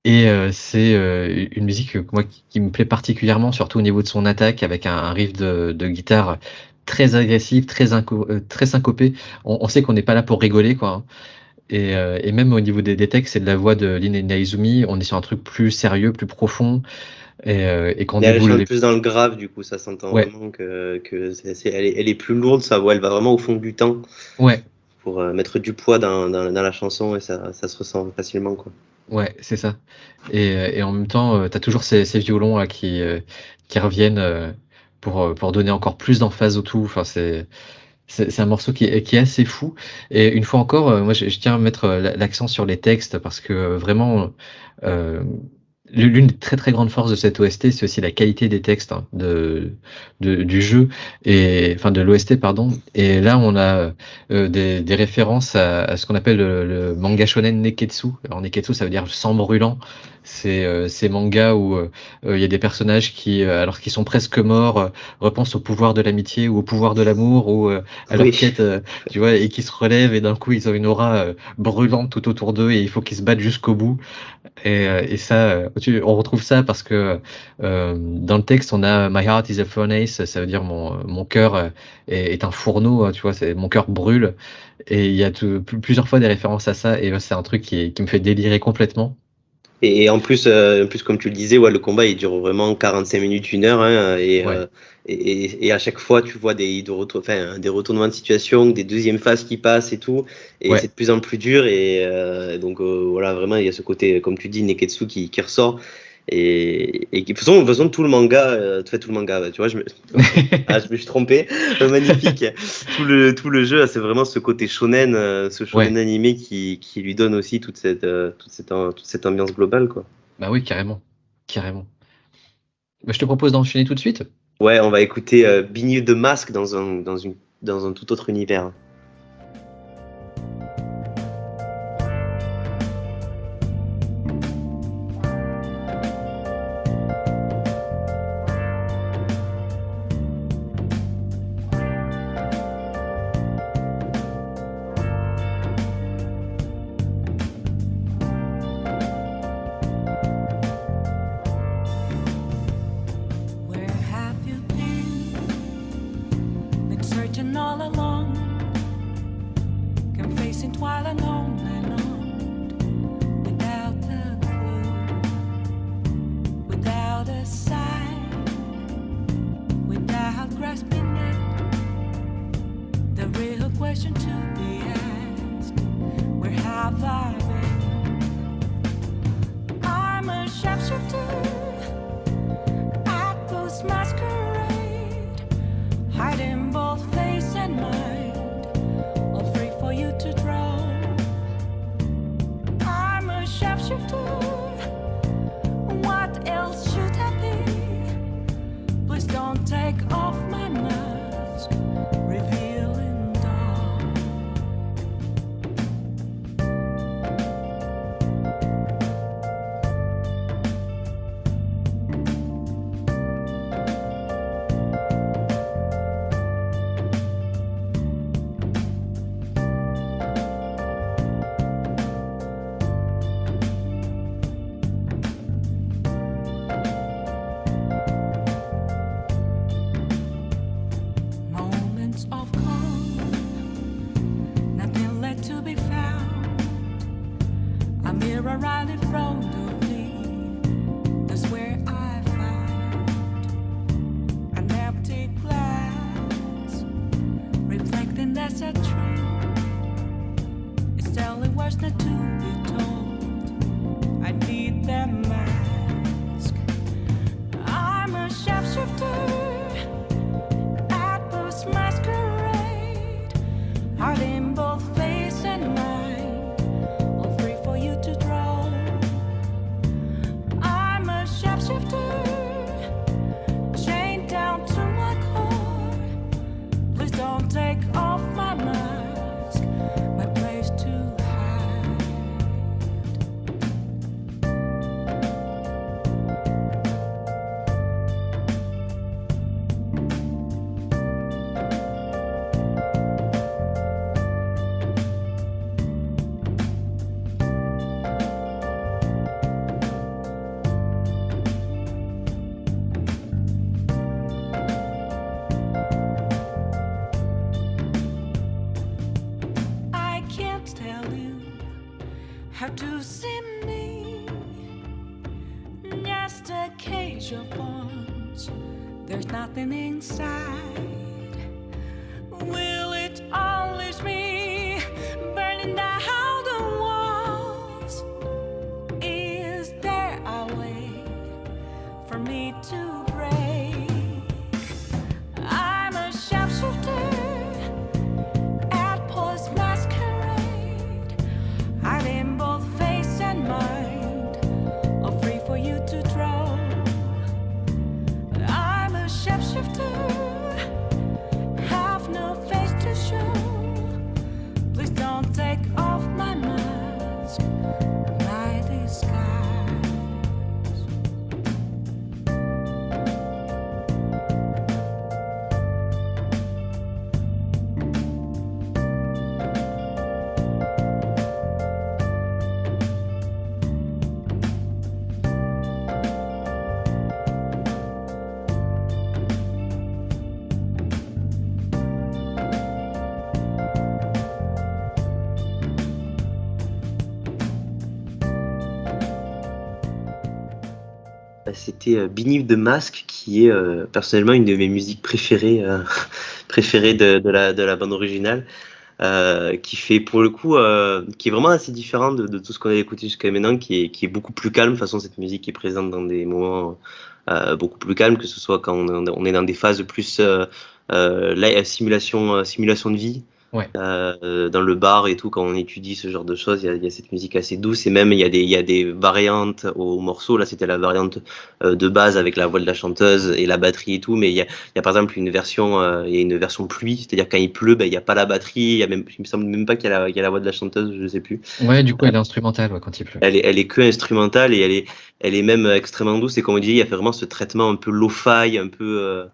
Et c'est une musique moi qui me plaît particulièrement, surtout au niveau de son attaque, avec un riff de guitare très agressif, très syncopé. On sait qu'on n'est pas là pour rigoler, quoi. Hein. Et même au niveau des textes et de la voix de Lin Inaizumi, on est sur un truc plus sérieux, plus profond. Et quand on Mais elle déboule chante les... plus dans le grave, du coup, ça s'entend Ouais, vraiment elle est plus lourde, sa voix, elle va vraiment au fond du temps ouais, pour mettre du poids dans la chanson et ça se ressent facilement, quoi. ouais, c'est ça. Et en même temps, tu as toujours ces violons là qui reviennent pour donner encore plus d'emphase au tout. Enfin, c'est un morceau qui est assez fou. Et une fois encore, moi je tiens à mettre l'accent sur les textes parce que vraiment, euh, l'une des très très grandes forces de cette OST, c'est aussi la qualité des textes, hein, du jeu, enfin de l'OST, pardon. Et là, on a des références à ce qu'on appelle le manga shonen Neketsu. Alors Neketsu, ça veut dire sang brûlant. C'est ces mangas où il y a des personnages qui, alors qu'ils sont presque morts, repensent au pouvoir de l'amitié ou au pouvoir de l'amour ou à leur Oui. quête, tu vois, et qui se relèvent et d'un coup ils ont une aura brûlante tout autour d'eux et il faut qu'ils se battent jusqu'au bout. Et ça, on retrouve ça parce que dans le texte, on a My heart is a furnace, ça veut dire mon cœur est un fourneau, tu vois, mon cœur brûle. Et il y a plusieurs fois des références à ça, et c'est un truc qui me fait délirer complètement. Et en plus, comme tu le disais, ouais, le combat il dure vraiment 45 minutes, 1 heure, hein, Ouais, et à chaque fois tu vois des retournements de situation, des deuxièmes phases qui passent et tout, et c'est ouais. de plus en plus dur, et donc voilà, vraiment il y a ce côté, comme tu dis, Neketsu qui ressort, et de toute façon tout le manga, tout le manga, bah, tu vois, je me suis trompé, magnifique, tout le jeu, c'est vraiment ce côté shonen, ce shonen Ouais, animé qui lui donne aussi toute cette ambiance globale, quoi. bah oui, carrément, carrément. Bah, je te propose d'enchaîner tout de suite. Ouais, on va écouter Beneath the Mask dans un tout autre univers. Where have you been? Been searching all along, confessing twilight on and on, without a clue, without a sign, without grasping it. The real question to be asked: where have I been? I'm a sharpshooter. Apples masquerade, hiding both face and mind, all free for you to draw. I'm a sharpshooter. What else should I be? Please don't take off my mask, revealing dark. Moments of calm, nothing left to be found. A mirror right in front of me, that's where I found an empty glass, reflecting that's a truth. It's telling words not to be told. I need that mask. I'm a sharpshooter. Apples masquerade, heart in both face and mind, all free for There's nothing inside. Will it unleash me, burning down the walls? Is there a way for me to break? I'm a sharpshooter at Paul's masquerade. I'm in both face and mind, all free for you to draw. I'm a shapeshifter, have no face to show. Please don't take off my mask, my disguise. C'était Beneath the Mask, qui est personnellement une de mes musiques préférées, préférées de la bande originale, qui fait pour le coup, qui est vraiment assez différent de tout ce qu'on a écouté jusqu'à maintenant, qui est beaucoup plus calme. De toute façon, cette musique est présente dans des moments beaucoup plus calmes, que ce soit quand on est dans des phases plus simulation de vie. Ouais. Dans le bar et tout, quand on étudie ce genre de choses, il y a cette musique assez douce, et même il y a des variantes au morceau. Là, c'était la variante de base avec la voix de la chanteuse et la batterie et tout, mais il y a par exemple une version pluie, c'est-à-dire quand il pleut, il n'y a pas la batterie, il me semble même pas qu'il y a la voix de la chanteuse, je sais plus. Ouais, du coup, elle est instrumentale quand il pleut. Elle est que instrumentale, et elle est même extrêmement douce, et comme on dit, il y a vraiment ce traitement un peu lo-fi, un peu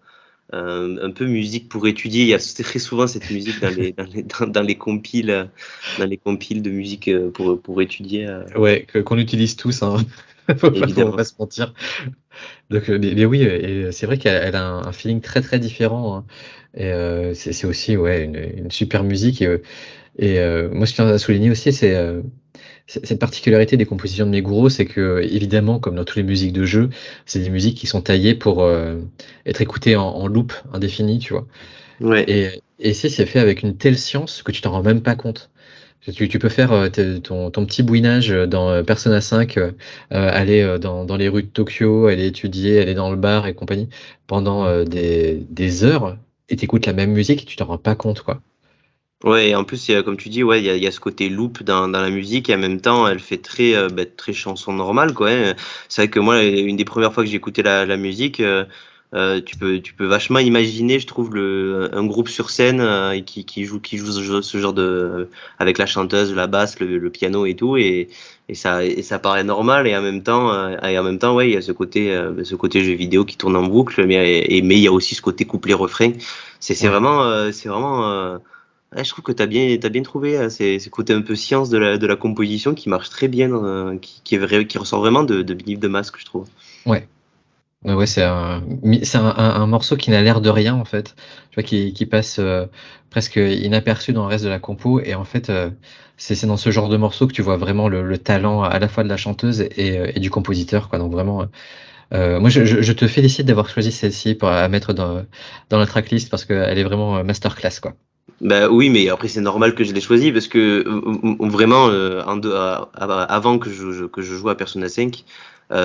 musique pour étudier. Il y a très souvent cette musique dans les compiles de musique pour étudier. Ouais, qu'on utilise tous, hein. Faut pas se mentir. Donc, mais oui, et c'est vrai qu'elle a un feeling très très différent, hein. Et c'est aussi une super musique. Et moi, ce que je tiens à souligner aussi, c'est cette particularité des compositions de Meguro, c'est que, évidemment, comme dans toutes les musiques de jeu, c'est des musiques qui sont taillées pour être écoutées en loop indéfini, tu vois. Ouais. Et c'est fait avec une telle science que tu t'en rends même pas compte. Tu peux faire ton petit bouinage dans Persona 5, aller dans les rues de Tokyo, aller étudier, aller dans le bar et compagnie, pendant des heures, et t'écoutes la même musique et tu t'en rends pas compte, quoi. Ouais, et en plus, comme tu dis, il y a ce côté loop dans la musique, et en même temps, elle fait très chanson normale, quoi, hein. C'est vrai que moi, une des premières fois que j'ai écouté la musique, tu peux vachement imaginer, je trouve, un groupe sur scène qui joue ce genre de, avec la chanteuse, la basse, le piano et tout, et ça paraît normal, et en même temps, ouais, il y a ce côté jeu vidéo qui tourne en boucle, mais il y a aussi ce côté couplet-refrain. C'est vraiment ouais, je trouve que t'as bien trouvé ces côtés un peu science de la composition, qui marche très bien, qui ressort vraiment de Beneath the Mask, je trouve. Ouais. Ouais, c'est un morceau qui n'a l'air de rien, en fait. Tu vois, qui passe presque inaperçu dans le reste de la compo. Et en fait, c'est dans ce genre de morceau que tu vois vraiment le talent à la fois de la chanteuse et du compositeur, quoi. Donc vraiment, moi, je te félicite d'avoir choisi celle-ci à mettre dans la tracklist, parce qu'elle est vraiment masterclass, quoi. Bah oui, mais après c'est normal que je l'ai choisi, parce que vraiment, avant que je joue à Persona 5,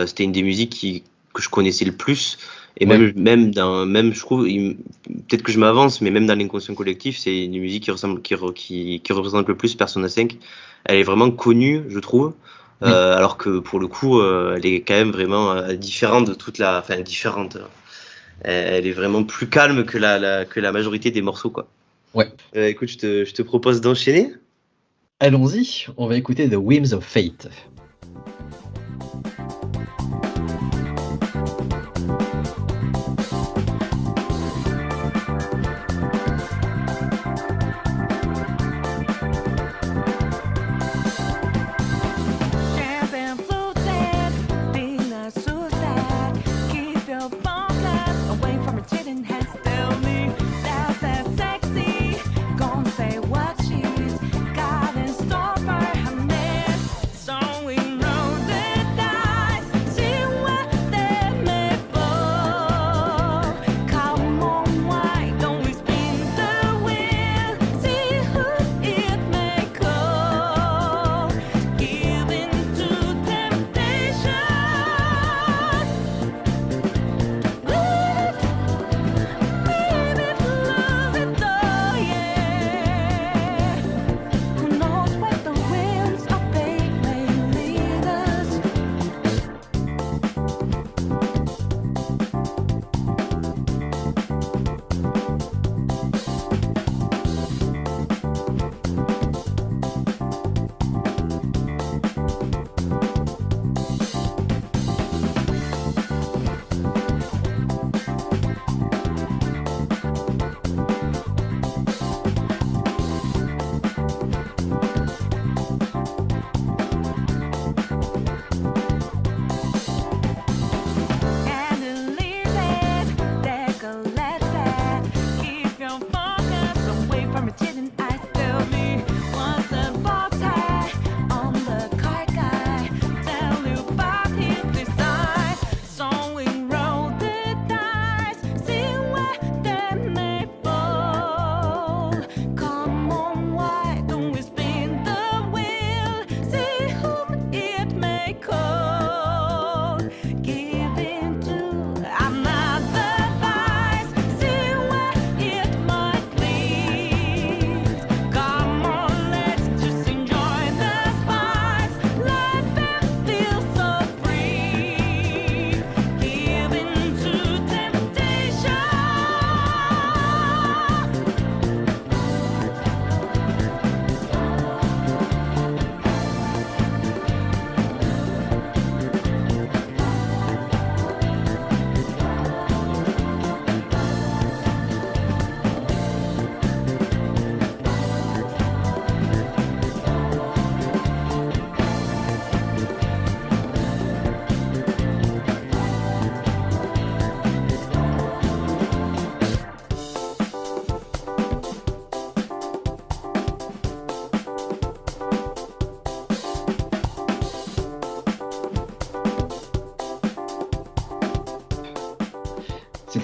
c'était une des musiques que je connaissais le plus, et Ouais. même je trouve, peut-être que je m'avance, mais même dans l'inconscient collectif, c'est une musique qui représente le plus Persona 5. Elle est vraiment connue, je trouve. Oui. Alors que pour le coup, elle est quand même vraiment différente de différente. Elle est vraiment plus calme que la majorité des morceaux, quoi. Ouais. Écoute, je te propose d'enchaîner. Allons-y, on va écouter The Whims of Fate. Champagne floated, being a suicide. Keep your phone class away from her cheating hands. Tell me that's that sexy. Gonna say what she's got in store for her man. So we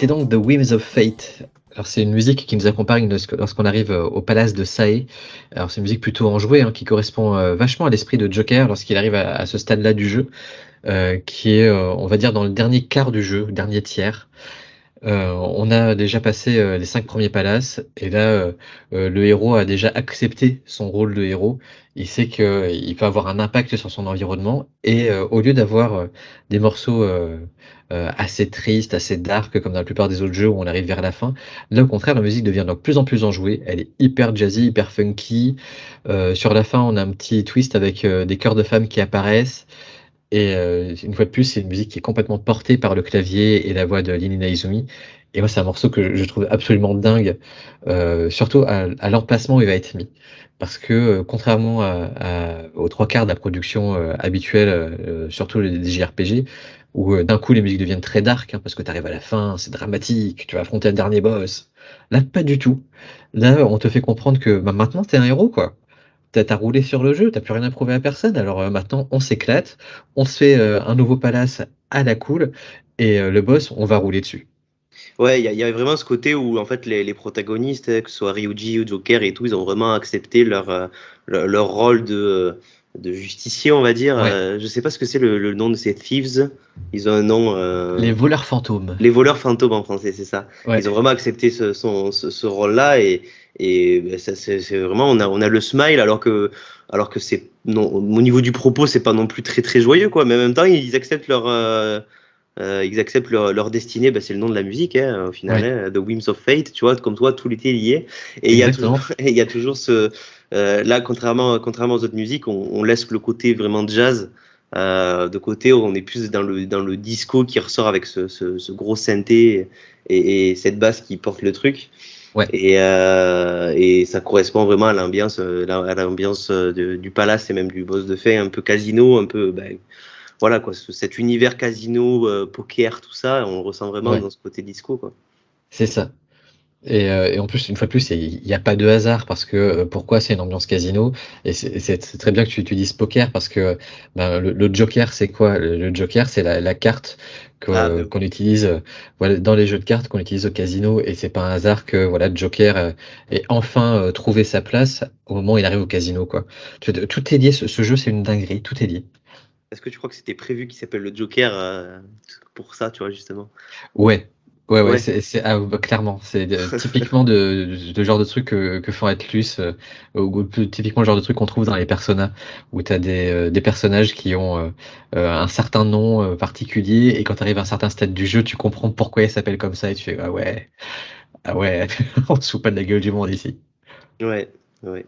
C'était donc The Whims of Fate. Alors c'est une musique qui nous accompagne lorsqu'on arrive au palace de Sae. Alors c'est une musique plutôt enjouée, hein, qui correspond vachement à l'esprit de Joker lorsqu'il arrive à ce stade-là du jeu, qui est, on va dire, dans le dernier quart du jeu, le dernier tiers. On a déjà passé les 5 premiers palaces et là, le héros a déjà accepté son rôle de héros. Il sait qu'il peut avoir un impact sur son environnement et au lieu d'avoir des morceaux assez tristes, assez dark comme dans la plupart des autres jeux où on arrive vers la fin, là au contraire la musique devient de plus en plus enjouée. Elle est hyper jazzy, hyper funky. Sur la fin, on a un petit twist avec des chœurs de femmes qui apparaissent. Et une fois de plus, c'est une musique qui est complètement portée par le clavier et la voix de Lini Izumi. Et moi, c'est un morceau que je trouve absolument dingue, surtout à l'emplacement où il va être mis. Parce que contrairement aux trois quarts de la production habituelle, surtout les JRPG, où d'un coup les musiques deviennent très dark, hein, parce que tu arrives à la fin, c'est dramatique, tu vas affronter le dernier boss. Là, pas du tout. Là, on te fait comprendre que bah, maintenant, t'es un héros, quoi. T'as roulé sur le jeu, t'as plus rien à prouver à personne. Alors maintenant, on s'éclate, on se fait un nouveau palace à la cool, et le boss, on va rouler dessus. Ouais, il y a vraiment ce côté où en fait les protagonistes, que ce soit Ryuji ou Joker et tout, ils ont vraiment accepté leur rôle de justicier, on va dire. Ouais, Je sais pas ce que c'est le nom de ces thieves. Ils ont un nom. les voleurs fantômes. Les voleurs fantômes en français, c'est ça. Ouais, Ils ont vraiment accepté ce rôle-là et ben, c'est vraiment on a le smile alors que c'est non au niveau du propos c'est pas non plus très très joyeux quoi. Mais en même temps ils acceptent leur destinée, bah, c'est le nom de la musique, hein, au final, ouais, hein, The Whims of Fate, tu vois, comme toi, tout l'été lié. Et il y a toujours, exactement. et il y a toujours là, contrairement aux autres musiques, on laisse le côté vraiment jazz de côté, on est plus dans le disco qui ressort avec ce gros synthé et cette basse qui porte le truc. Ouais. Et ça correspond vraiment à l'ambiance du palace et même du boss de fée, un peu casino, un peu, ben, voilà quoi, cet univers casino, poker, tout ça, on le ressent vraiment Ouais, dans ce côté disco quoi. c'est ça. Et en plus, une fois de plus, il y a pas de hasard parce que, pourquoi c'est une ambiance casino? Et c'est très bien que tu dises poker parce que, ben, le joker, c'est quoi? Le joker, c'est la carte Ah ben qu'on utilise, voilà, dans les jeux de cartes qu'on utilise au casino et c'est pas un hasard que, voilà, Joker, ait enfin, trouvé sa place au moment où il arrive au casino, quoi. Tout est lié, ce jeu, c'est une dinguerie, tout est lié. est-ce que tu crois que c'était prévu qu'il s'appelle le Joker pour ça, tu vois justement? Ouais, ouais, Ouais. c'est ah, bah, clairement, c'est typiquement de genre de truc que font Atlus, ou typiquement le genre de truc qu'on trouve dans les Persona, où tu as des personnages qui ont un certain nom particulier, et quand tu arrives à un certain stade du jeu, tu comprends pourquoi ils s'appellent comme ça, et tu fais ah ouais, on se fout pas de la gueule du monde ici. Ouais, ouais.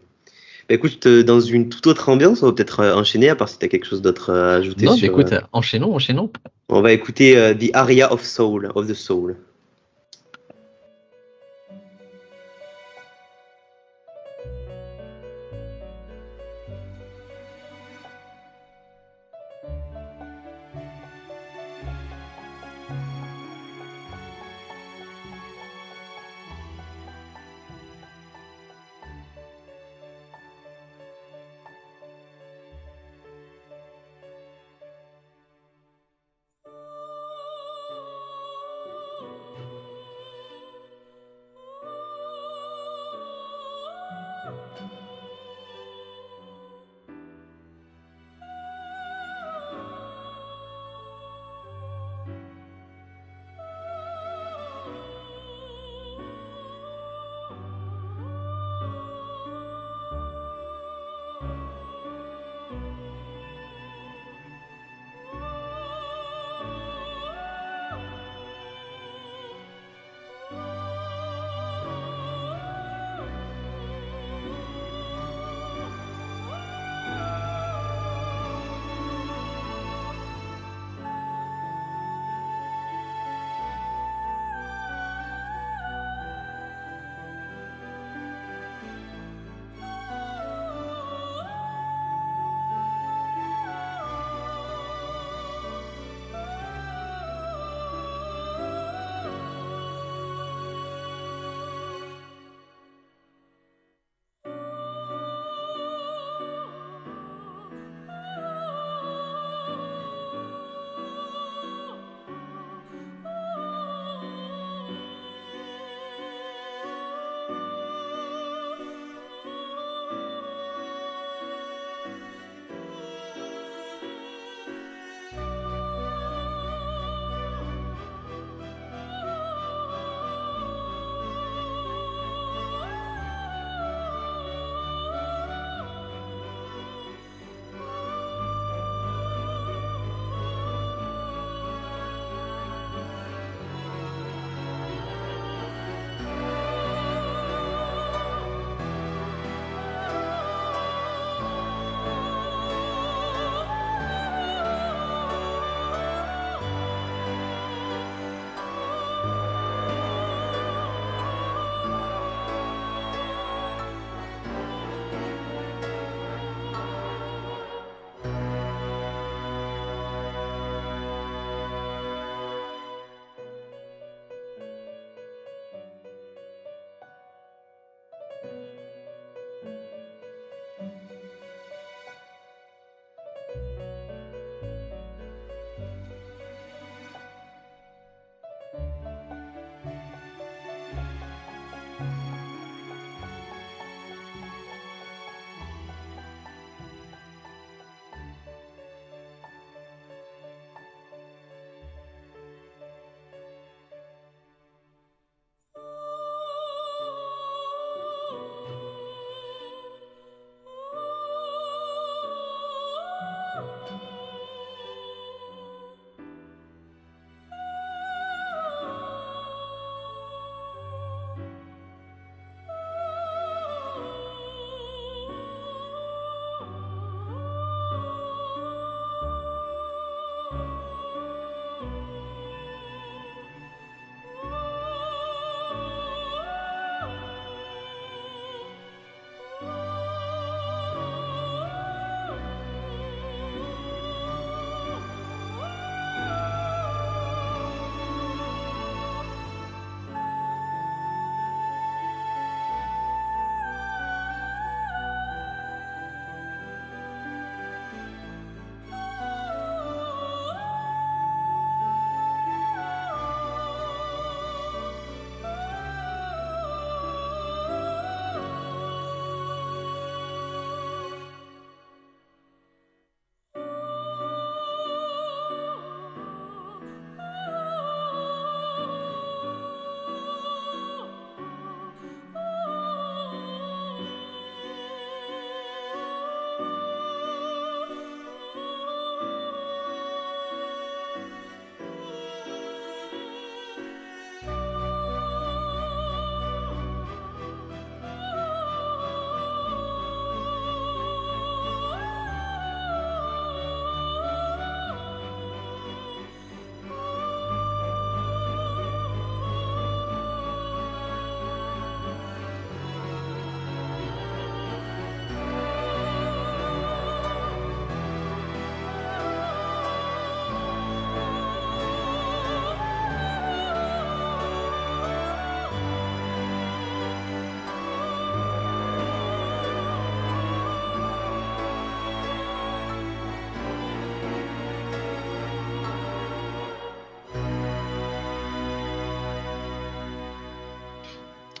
Bah, écoute, dans une toute autre ambiance, on va peut-être enchaîner, à part si tu as quelque chose d'autre à ajouter Non, mais sur. écoute, enchaînons, enchaînons. On va écouter The Aria of Soul, of the Soul.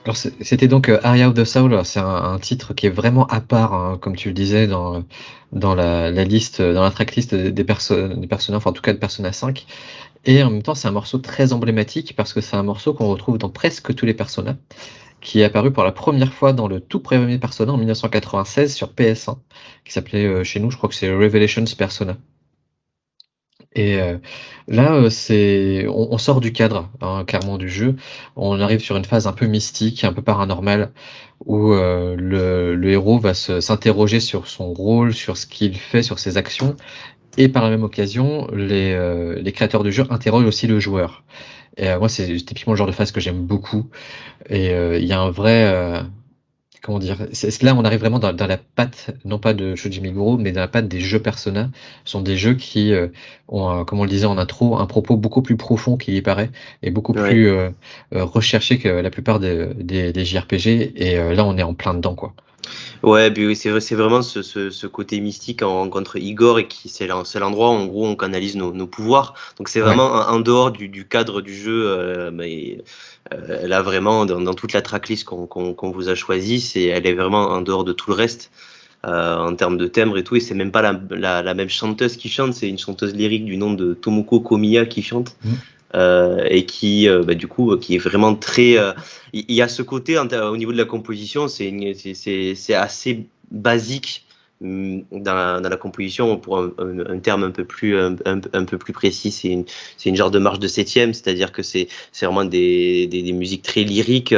Alors c'était donc Aria of the Soul. Alors, c'est un titre qui est vraiment à part, hein, comme tu le disais dans la liste, dans la tracklist des Persona, enfin en tout cas de Persona 5. Et en même temps, c'est un morceau très emblématique parce que c'est un morceau qu'on retrouve dans presque tous les Persona, qui est apparu pour la première fois dans le tout premier Persona en 1996 sur PS1, qui s'appelait chez nous, je crois que c'est Revelations Persona. Et là, on sort du cadre, hein, clairement du jeu. On arrive sur une phase un peu mystique, un peu paranormale, où le héros va s'interroger sur son rôle, sur ce qu'il fait, sur ses actions, et par la même occasion, les créateurs du jeu interrogent aussi le joueur. Et moi, c'est typiquement le genre de phase que j'aime beaucoup. Et il y a un vrai, comment dire? Là, on arrive vraiment dans la patte, non pas de Shoji Meguro, mais dans la patte des jeux Persona. Ce sont des jeux qui ont, comme on le disait en intro, un propos beaucoup plus profond qu'il y paraît, et beaucoup Ouais. plus recherché que la plupart des JRPG. Et là, on est en plein dedans, quoi. Ouais, puis oui, c'est vraiment ce côté mystique en rencontre Igor et c'est l'endroit où en gros on canalise nos pouvoirs. Donc c'est Ouais. vraiment en dehors du cadre du jeu, mais là vraiment dans toute la tracklist qu'on vous a choisie, elle est vraiment en dehors de tout le reste en termes de timbre et tout. Et c'est même pas la même chanteuse qui chante, c'est une chanteuse lyrique du nom de Tomoko Komiya qui chante. Mm. Et qui du coup qui est vraiment très il y a ce côté au niveau de la composition, c'est assez basique dans la composition. Pour un terme un peu plus précis, c'est une genre de marche de septième, c'est-à-dire que c'est vraiment des musiques très lyriques,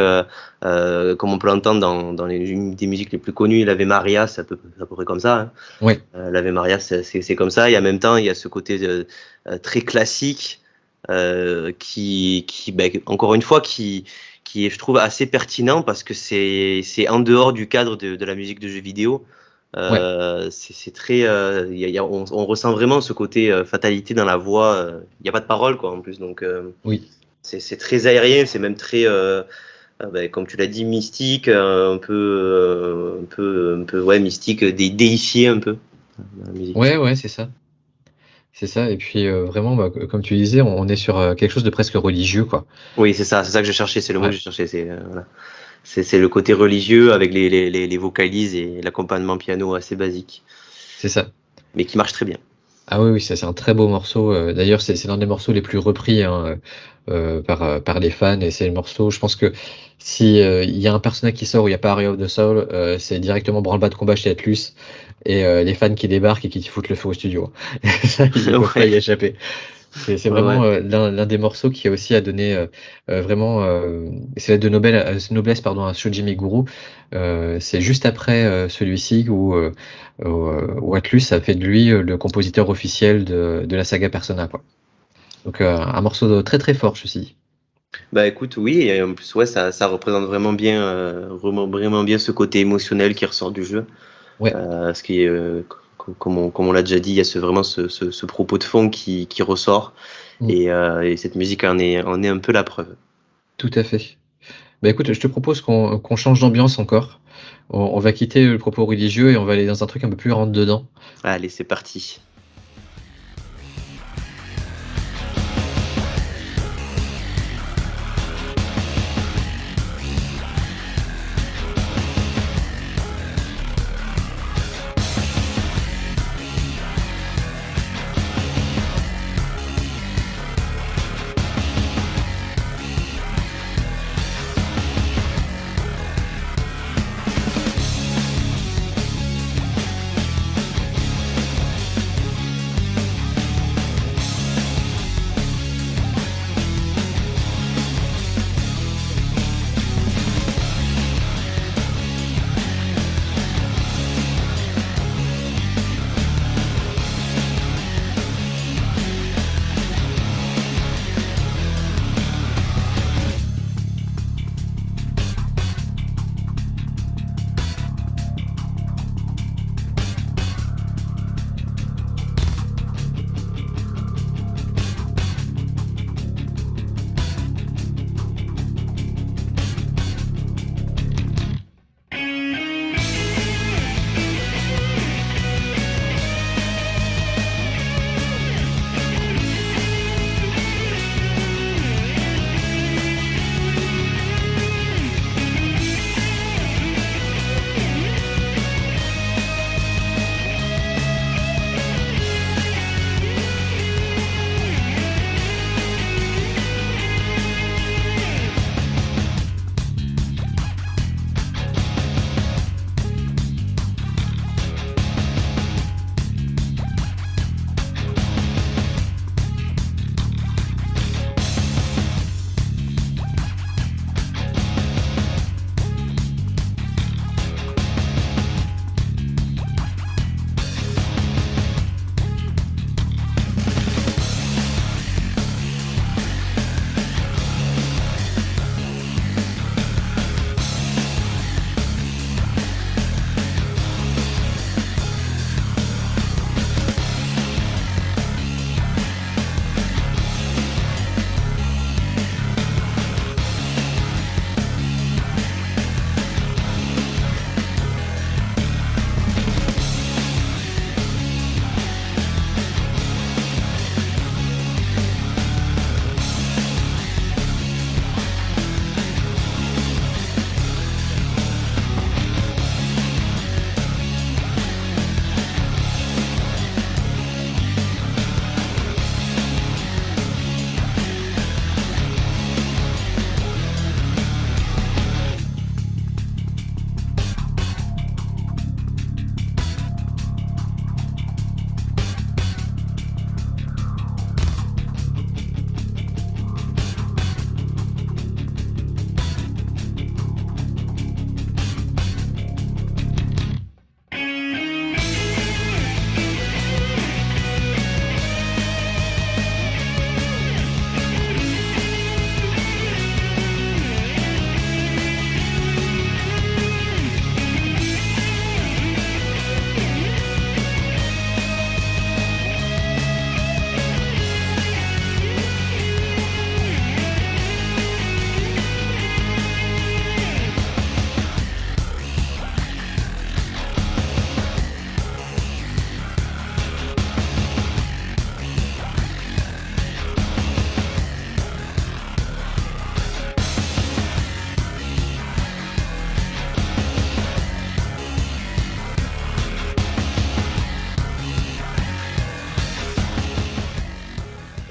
comme on peut l'entendre dans une des musiques les plus connues, l'Ave Maria, c'est à peu près comme ça, hein. Ouais. L'Ave Maria, c'est comme ça, et en même temps il y a ce côté très classique, qui encore une fois qui est, je trouve, assez pertinent parce que c'est en dehors du cadre de la musique de jeux vidéo. C'est très on ressent vraiment ce côté fatalité dans la voix. Il n'y a pas de parole, quoi, en plus, donc Oui. c'est très aérien, c'est même très comme tu l'as dit, mystique, un peu ouais, mystique, déifié un peu dans la musique. Ouais, c'est ça. C'est ça. Et puis vraiment, comme tu disais, on est sur quelque chose de presque religieux, quoi. Oui, c'est ça que je cherchais, c'est le mot Ouais. que je cherchais, voilà. C'est le côté religieux avec les vocalises et l'accompagnement piano assez basique, C'est ça. mais qui marche très bien. Ah oui, c'est un très beau morceau. D'ailleurs, c'est l'un des morceaux les plus repris, hein, par les fans. Et c'est le morceau, je pense que si il y a un personnage qui sort où il n'y a pas Aria of the Soul, c'est directement branle-bas de combat chez Atlus. Et les fans qui débarquent et qui foutent le feu au studio. Ça, ils ne peuvent pas y échapper. C'est vraiment l'un des morceaux qui a aussi a donné vraiment c'est la de noblesse, pardon, à Shoji Meguro. C'est juste après celui-ci où Atlus a fait de lui le compositeur officiel de la saga Persona, quoi. Donc un morceau très très fort, ceci dit. Bah écoute, oui, et en plus, ouais, ça représente vraiment bien ce côté émotionnel qui ressort du jeu. Ouais. Ce qui est, comme on l'a déjà dit, il y a vraiment ce propos de fond qui ressort. Mm. Et cette musique en est un peu la preuve. Tout à fait. Bah écoute, je te propose qu'on change d'ambiance encore. On va quitter le propos religieux et on va aller dans un truc un peu plus rentre dedans. Allez, c'est parti.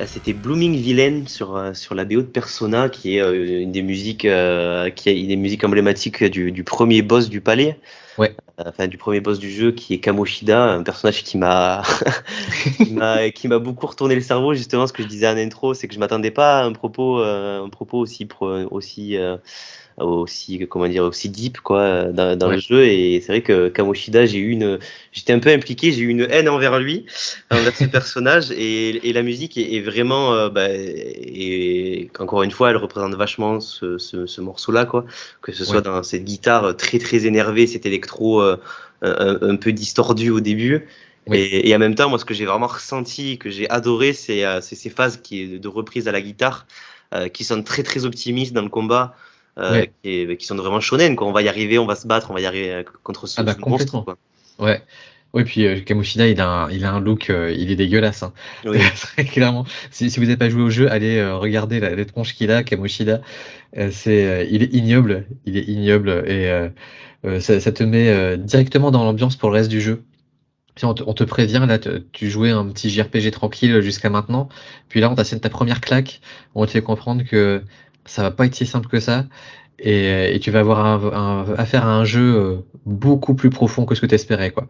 C'était Blooming Villain sur la BO de Persona, qui est une des musiques emblématiques du premier boss du palais, Ouais. enfin du premier boss du jeu, qui est Kamoshida, un personnage qui m'a qui m'a beaucoup retourné le cerveau, justement. Ce que je disais en intro, c'est que je m'attendais pas à un propos aussi comment dire, aussi deep, quoi, dans le Ouais. jeu. Et c'est vrai que Kamoshida, j'étais un peu impliqué, j'ai eu une haine envers lui, envers ce personnage. Et la musique est vraiment et encore une fois, elle représente vachement ce morceau-là, quoi, que ce soit Ouais. dans cette guitare très très énervée, cet électro un peu distordu au début. Oui. Et en même temps, moi, ce que j'ai vraiment ressenti, que j'ai adoré, c'est ces phases de reprise à la guitare, qui sont très très optimistes dans le combat, Ouais. qui sont vraiment shonen, quoi. On va y arriver, on va se battre, on va y arriver contre Ah bah ce monstre, complètement. quoi. Ouais. Oui, puis Kamoshida, il a un look, il est dégueulasse, hein. Oui, Très clairement. Si vous n'avez pas joué au jeu, allez regarder la tronche qu'il a, Kamoshida. Il est ignoble. Il est ignoble et ça te met directement dans l'ambiance pour le reste du jeu. Puis on te prévient, là, tu jouais un petit JRPG tranquille jusqu'à maintenant. Puis là, on t'assène ta première claque. On te fait comprendre que ça va pas être si simple que ça. Et tu vas avoir affaire à un jeu beaucoup plus profond que ce que tu espérais, quoi.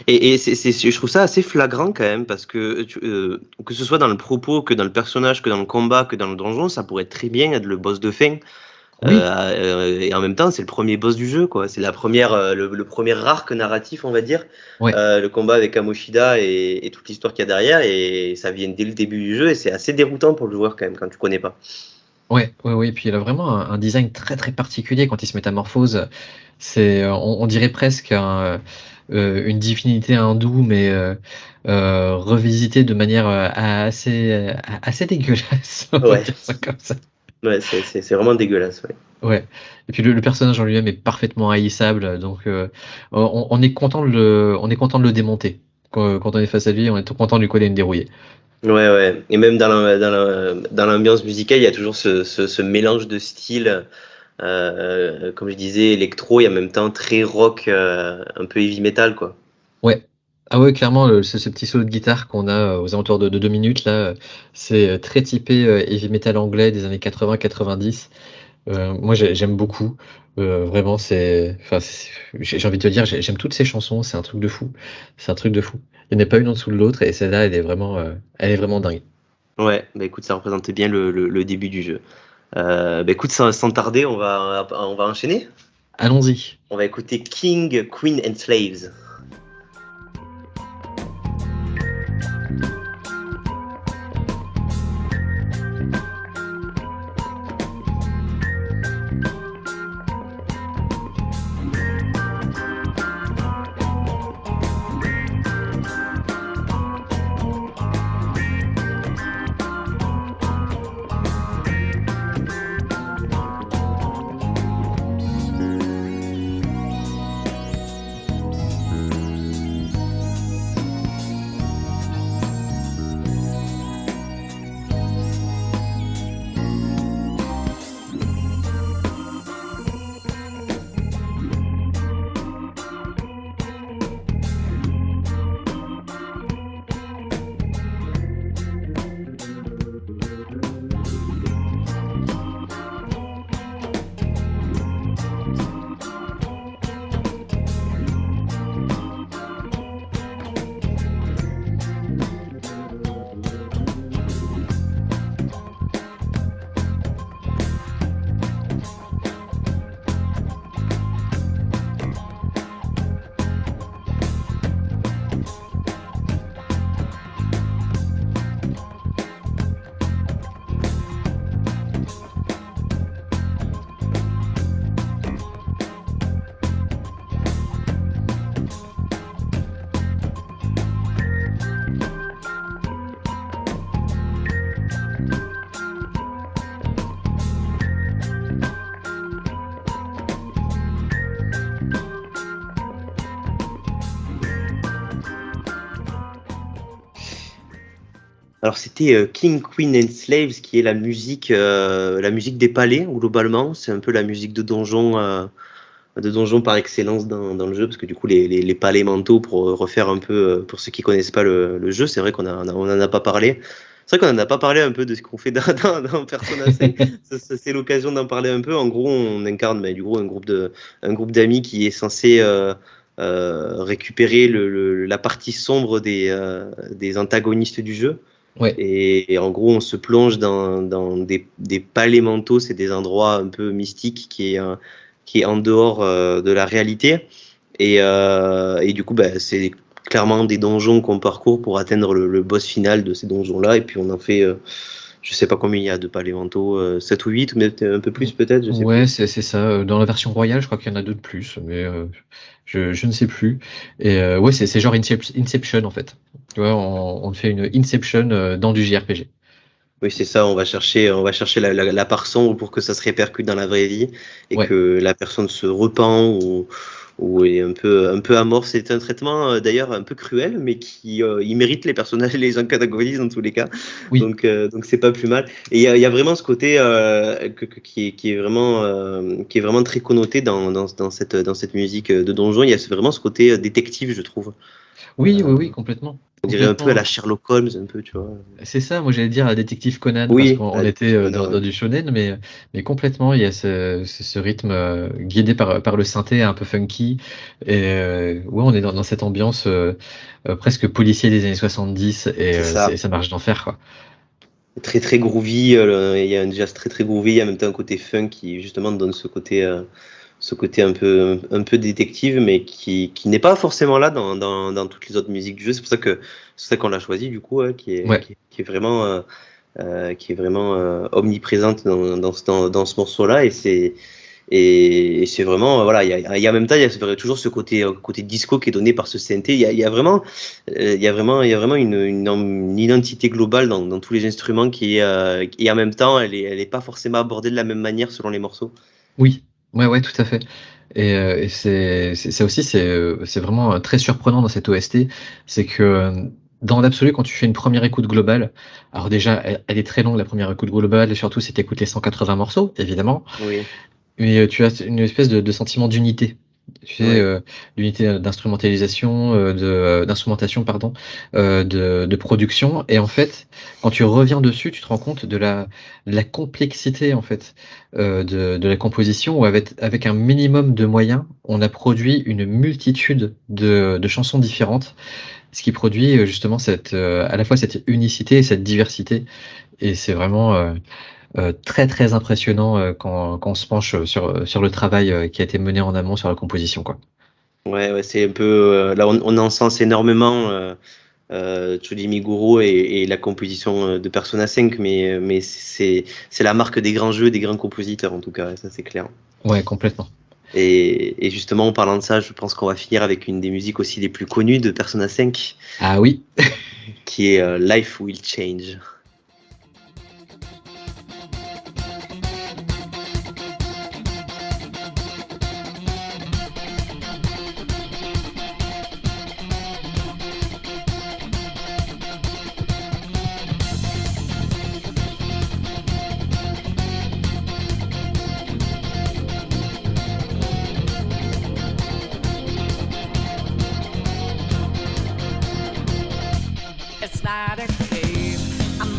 et je trouve ça assez flagrant quand même, parce que ce soit dans le propos, que dans le personnage, que dans le combat, que dans le donjon, ça pourrait très bien être le boss de fin. Oui, Et en même temps, c'est le premier boss du jeu, quoi. C'est le premier arc narratif, on va dire. ouais, Le combat avec Kamoshida et toute l'histoire qu'il y a derrière, et ça vient dès le début du jeu, et c'est assez déroutant pour le joueur quand même, quand tu connais pas. ouais, ouais, ouais. Puis il a vraiment un design très très particulier quand il se métamorphose. C'est, on dirait presque une divinité hindoue, mais revisitée de manière assez dégueulasse. On va Ouais, dire ça comme ça. ouais, c'est vraiment dégueulasse, ouais. Ouais. Et puis le personnage en lui-même est parfaitement haïssable, donc on est content de le démonter. Quand on est face à lui, on est content de lui coller une dérouillée. Ouais, ouais. Et même dans l'ambiance musicale, il y a toujours ce mélange de styles, comme je disais, électro, et en même temps très rock, un peu heavy metal, quoi. Ouais. Ah ouais, clairement, ce petit solo de guitare qu'on a aux alentours de 2 minutes là, c'est très typé heavy metal anglais des années 80-90. Moi, j'aime beaucoup. Vraiment, enfin, j'ai envie de te dire, j'aime toutes ces chansons. C'est un truc de fou. C'est un truc de fou. Il n'y en a pas une en dessous de l'autre, et celle-là, elle est vraiment dingue. Ouais, bah écoute, ça représente bien le début du jeu. Bah écoute, sans tarder, on va enchaîner. Allons-y. On va écouter King, Queen and Slaves. Alors c'était King, Queen and Slaves, qui est la musique des palais, globalement. C'est un peu la musique de donjon par excellence dans le jeu, parce que du coup les palais mentaux, pour refaire un peu, pour ceux qui connaissent pas le jeu, c'est vrai on en a pas parlé. C'est vrai qu'on n'en a pas parlé un peu de ce qu'on fait dans Persona 5. C'est l'occasion d'en parler un peu. En gros, on incarne du coup, un groupe d'amis qui est censé récupérer la partie sombre des antagonistes du jeu. Ouais. Et en gros, on se plonge dans des palais mentaux, c'est des endroits un peu mystiques qui est en dehors de la réalité. Et du coup, c'est clairement des donjons qu'on parcourt pour atteindre le boss final de ces donjons-là. Et puis on en fait, je sais pas combien il y a de palais mentaux, 7 ou 8, mais un peu plus peut-être, je sais Ouais, plus. c'est ça. Dans la version royale, je crois qu'il y en a 2 de plus, mais je ne sais plus. Et ouais, c'est genre Inception en fait. Tu vois, on fait une Inception dans du JRPG. Oui, c'est ça, on va chercher la part sombre pour que ça se répercute dans la vraie vie et Ouais. que la personne se repent ou est un peu amorphe. C'est un traitement d'ailleurs un peu cruel, mais il mérite les personnages, les antagonistes dans tous les cas. Oui. Donc c'est pas plus mal. Et il y a vraiment ce côté qui est vraiment très connoté dans cette musique de donjon. Il y a vraiment ce côté détective, je trouve. Oui, complètement. On dirait un peu à Complètement. la Sherlock Holmes, un peu, tu vois. C'est ça, moi j'allais dire à Détective Conan, parce Oui, qu'on à était Détective dans Conan, du shonen, mais complètement, il y a ce rythme guidé par le synthé un peu funky. Et ouais, on est dans cette ambiance presque policier des années 70, et c'est ça. ça marche d'enfer, quoi. Très très groovy, il y a un jazz très très groovy, il y a en même temps un côté funk qui justement donne ce côté un peu détective, mais qui n'est pas forcément là dans toutes les autres musiques du jeu. C'est pour ça qu'on l'a choisi du coup, Ouais. qui est vraiment omniprésente dans ce morceau-là, et c'est vraiment voilà, il y a en même temps il y a toujours ce côté disco qui est donné par ce synthé. Il y a vraiment une identité globale dans tous les instruments et en même temps elle est pas forcément abordée de la même manière selon les morceaux. Oui, ouais, tout à fait. Et c'est ça aussi, c'est vraiment très surprenant dans cette OST, c'est que dans l'absolu, quand tu fais une première écoute globale, alors déjà, elle est très longue la première écoute globale, et surtout si tu écoutes les 180 morceaux, évidemment. Oui, Mais tu as une espèce de sentiment d'unité. Tu sais, ouais. d'unité d'instrumentalisation, d'instrumentation, pardon, de production. Et en fait, quand tu reviens dessus, tu te rends compte de la complexité en fait de la composition, où avec un minimum de moyens, on a produit une multitude de chansons différentes, ce qui produit justement à la fois cette unicité et cette diversité. Et c'est vraiment très, très impressionnant, quand on se penche sur le travail qui a été mené en amont sur la composition, quoi. Ouais, c'est un peu là on encense énormément Chuji Miguro et la composition de Persona 5, mais c'est la marque des grands jeux, des grands compositeurs en tout cas, ça c'est clair. Ouais, complètement. Et justement, en parlant de ça, je pense qu'on va finir avec une des musiques aussi les plus connues de Persona 5, Ah oui, qui est Life Will Change. It's not a game. I'm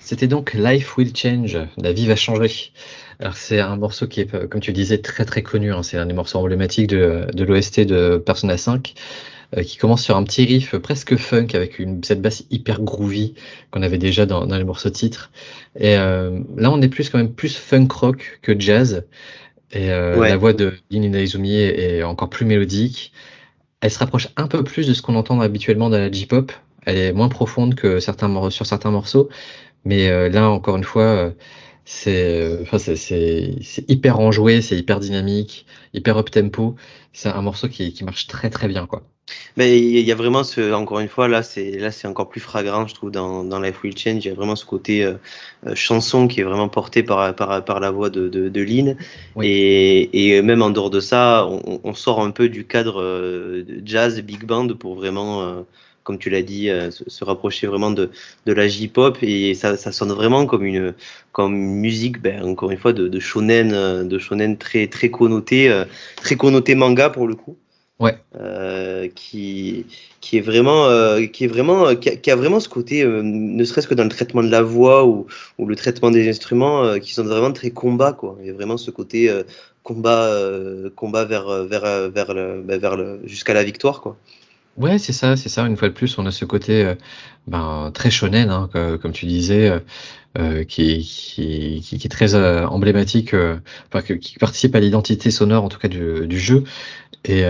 C'était donc Life Will Change, la vie va changer. Alors c'est un morceau qui est, comme tu disais, très très connu, hein. C'est un des morceaux emblématiques de l'OST de Persona 5, qui commence sur un petit riff presque funk avec cette basse hyper groovy qu'on avait déjà dans les morceaux titres. Et là on est quand même plus funk rock que jazz. Et la Ouais. voix de Lin Inaizumi est encore plus mélodique. Elle se rapproche un peu plus de ce qu'on entend habituellement dans la J-pop. Elle est moins profonde que sur certains morceaux. Mais là, encore une fois, c'est hyper enjoué, c'est hyper dynamique, hyper up-tempo. C'est un morceau qui marche très très bien, quoi. Mais il y a vraiment encore une fois, là c'est encore plus flagrant, je trouve, dans Life Will Change. Il y a vraiment ce côté chanson qui est vraiment porté par la voix de Lynn. Oui. Et même en dehors de ça, on sort un peu du cadre de jazz, big band pour vraiment, comme tu l'as dit, se rapprocher vraiment de la J-pop. Et ça sonne vraiment comme une musique, ben, encore une fois, de shonen très connoté manga pour le coup. Ouais. Qui est vraiment qui a vraiment ce côté ne serait-ce que dans le traitement de la voix ou le traitement des instruments qui sont vraiment très combat, quoi. Il y a vraiment ce côté combat vers le jusqu'à la victoire, quoi. Ouais, c'est ça, c'est ça. Une fois de plus, on a ce côté très shonen, hein, comme tu disais, qui est très emblématique, qui participe à l'identité sonore, en tout cas du jeu. Et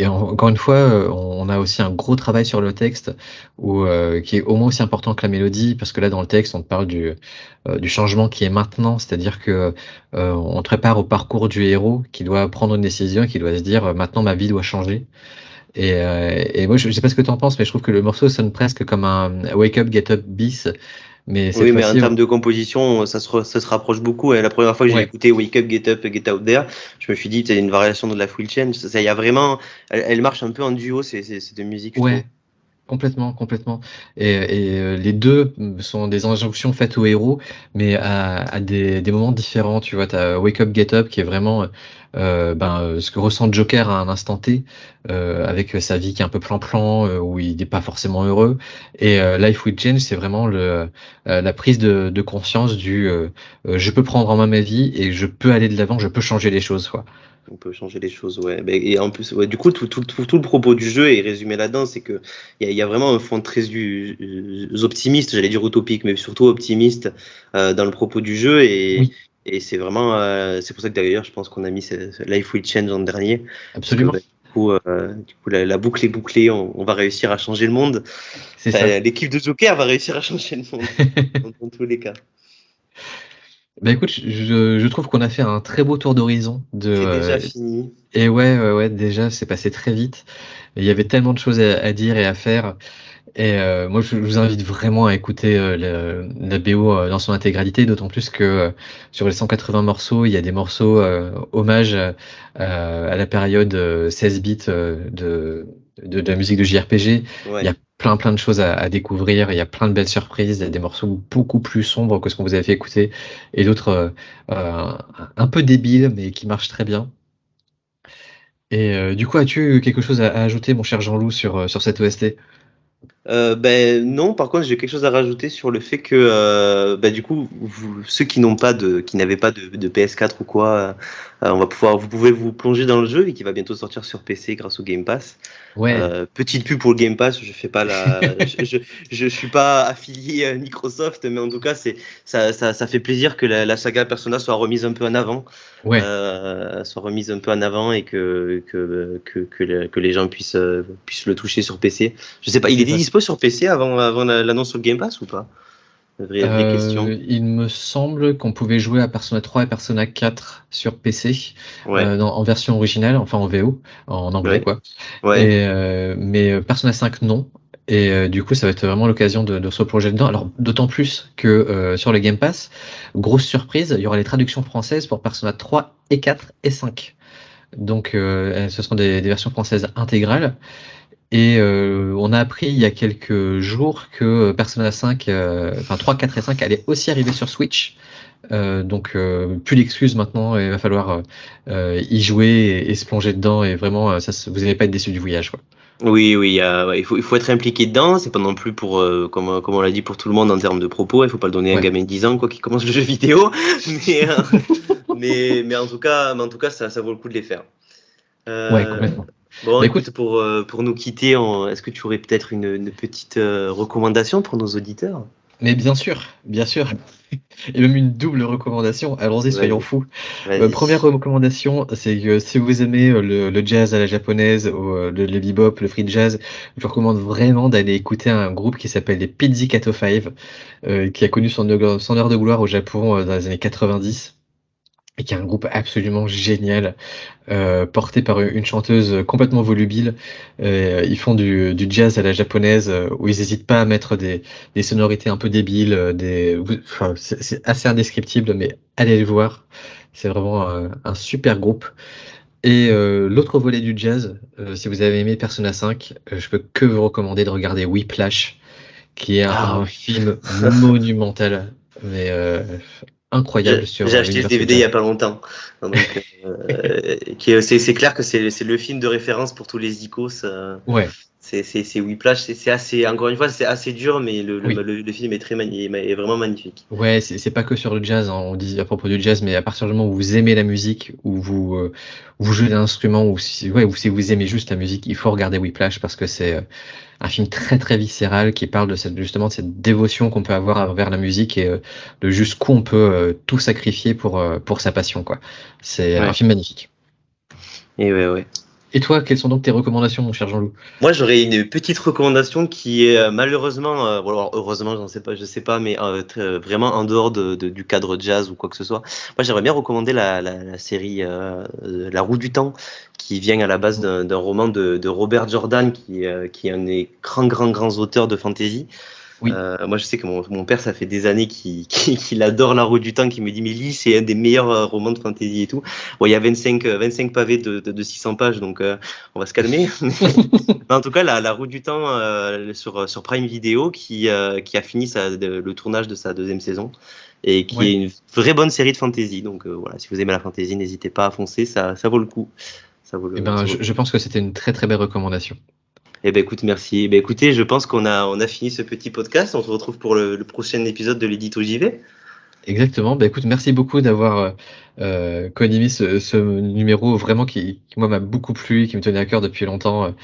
encore une fois, on a aussi un gros travail sur le texte, qui est au moins aussi important que la mélodie, parce que là, dans le texte, on te parle du changement qui est maintenant, c'est-à-dire que on te prépare au parcours du héros qui doit prendre une décision, qui doit se dire maintenant ma vie doit changer. Et moi, je sais pas ce que tu en penses, mais je trouve que le morceau sonne presque comme un Wake Up, Get Up bis, mais cette Oui, mais en fois-ci, termes de composition, ça se rapproche beaucoup. Et la première fois que j'ai ouais. écouté Wake Up, Get Up, Get Out There, je me suis dit, c'est une variation de la Will Change. Ça, il y a vraiment, elle marche un peu en duo, ces deux musiques, je trouve. Ouais, complètement, complètement. Les deux sont des injonctions faites au héros, mais à des moments différents. Tu vois, t'as Wake Up, Get Up qui est vraiment ce que ressent Joker à un instant T, avec sa vie qui est un peu plan-plan, où il n'est pas forcément heureux. Et Life Will Change, c'est vraiment la prise de conscience je peux prendre en main ma vie et je peux aller de l'avant, je peux changer les choses, quoi. On peut changer les choses, ouais. Et en plus, ouais, du coup, tout le propos du jeu est résumé là-dedans, c'est que il y a vraiment un fond très optimiste, j'allais dire utopique, mais surtout optimiste dans le propos du jeu. Oui, Et c'est vraiment, c'est pour ça que d'ailleurs, je pense qu'on a mis ce Life Will Change en dernier, parce que absolument. bah, du coup, la boucle est bouclée, on va réussir à changer le monde. C'est Enfin, ça. l'équipe de Joker va réussir à changer le monde, dans tous les cas. Bah écoute, je trouve qu'on a fait un très beau tour d'horizon C'est déjà fini. et ouais, déjà, c'est passé très vite. Il y avait tellement de choses à dire et à faire. Et moi, je vous invite vraiment à écouter la BO dans son intégralité, d'autant plus que sur les 180 morceaux, il y a des morceaux hommage à la période 16 bits de la musique de JRPG. Il y Ouais. a plein de choses à découvrir. Il y a plein de belles surprises. Il y a des morceaux beaucoup plus sombres que ce qu'on vous avait fait écouter, et d'autres un peu débiles, mais qui marchent très bien. Et du coup, as-tu quelque chose à ajouter, mon cher Jean-Loup, sur cette OST? Ben non, par contre, j'ai quelque chose à rajouter sur le fait que du coup, ceux qui n'avaient pas de PS4 ou quoi, vous pouvez vous plonger dans le jeu et qui va bientôt sortir sur PC grâce au Game Pass. Ouais, Petite pub pour le Game Pass, je fais pas je suis pas affilié à Microsoft, mais en tout cas, ça fait plaisir que la saga Persona soit remise un peu en avant, ouais. et que les gens puissent le toucher sur PC. Je sais pas, il C'est était ça. dispo sur PC avant l'annonce sur le Game Pass ou pas? Vraie question. Il me semble qu'on pouvait jouer à Persona 3 et Persona 4 sur PC, Ouais, en version originale, enfin en VO, en anglais, ouais, quoi. ouais. Mais Persona 5 non. Et du coup, ça va être vraiment l'occasion de se replonger dedans. Alors, d'autant plus que sur le Game Pass, grosse surprise, il y aura les traductions françaises pour Persona 3 et 4 et 5. Donc, ce seront des versions françaises intégrales. Et on a appris il y a quelques jours que Persona 5, 3, 4 et 5 allaient aussi arriver sur Switch. Donc plus d'excuses maintenant, il va falloir y jouer et se plonger dedans, et vraiment vous n'allez pas être déçus du voyage, quoi. Oui, oui, il faut être impliqué dedans. C'est pas non plus pour, comme on l'a dit, pour tout le monde en termes de propos. Il faut pas le donner à un Ouais. gamin de 10 ans, quoi, qui commence le jeu vidéo. Mais, mais en tout cas, ça vaut le coup de les faire. Ouais, Euh, complètement. bon, Bah écoute, écoute, pour nous quitter, est-ce que tu aurais peut-être une petite recommandation pour nos auditeurs? mais bien sûr, bien sûr. Et même une double recommandation. Allons-y, soyons Vas-y, fous. Première vas-y. recommandation, c'est que si vous aimez le jazz à la japonaise, ou le bebop, le free jazz, je vous recommande vraiment d'aller écouter un groupe qui s'appelle les Pizzicato 5, qui a connu son heure de gloire au Japon dans les années 90. Et qui est un groupe absolument génial, porté par une chanteuse complètement volubile. Ils font du jazz à la japonaise, où ils hésitent pas à mettre des sonorités un peu débiles, enfin, c'est assez indescriptible, mais allez le voir. C'est vraiment un super groupe. Et l'autre volet du jazz, si vous avez aimé Persona 5, je peux que vous recommander de regarder Whiplash, qui est Ah un oui. film monumental, mais incroyable J'ai sur acheté ce l'univers du DVD il y jazz. a pas longtemps. Donc, c'est clair que c'est le film de référence pour tous les icos. Ouais, C'est Whiplash. C'est assez, encore une fois, c'est assez dur, mais oui. le film est est vraiment magnifique. Ouais, c'est pas que sur le jazz, hein, on dit à propos du jazz, mais à partir du moment où vous aimez la musique, où vous jouez d'un instrument, ou si vous aimez juste la musique, il faut regarder Whiplash parce que c'est un film très très viscéral qui parle justement de cette dévotion qu'on peut avoir envers la musique et de jusqu'où on peut tout sacrifier pour sa passion, quoi. C'est un Ouais. film magnifique. Et ouais. Et toi, quelles sont donc tes recommandations, mon cher Jean-Loup? Moi, j'aurais une petite recommandation qui est malheureusement, bon, alors, heureusement, je sais pas, mais vraiment en dehors du cadre jazz ou quoi que ce soit. Moi, j'aimerais bien recommander la série La Roue du Temps, qui vient à la base d'un roman de Robert Jordan, qui est un des grands auteurs de fantasy. Oui. Moi, je sais que mon père, ça fait des années qu'il adore La Roue du Temps, qu'il me dit, mais lis, c'est un des meilleurs romans de fantasy et tout. Bon, il y a 25 pavés de 600 pages, donc on va se calmer. En tout cas, la Roue du Temps sur Prime Video, qui a fini le tournage de sa deuxième saison et qui Ouais. est une vraie bonne série de fantasy. Donc voilà, si vous aimez la fantasy, n'hésitez pas à foncer, ça vaut le coup. Ça vaut Eh le, ben, ça vaut le je coup. pense que c'était une très très belle recommandation. Eh ben écoute, merci. Eh ben écoutez, je pense on a fini ce petit podcast. On se retrouve pour le prochain épisode de l'édito JV. Exactement. Bah écoute, merci beaucoup d'avoir co-animé ce numéro vraiment qui moi m'a beaucoup plu, qui me tenait à cœur depuis longtemps,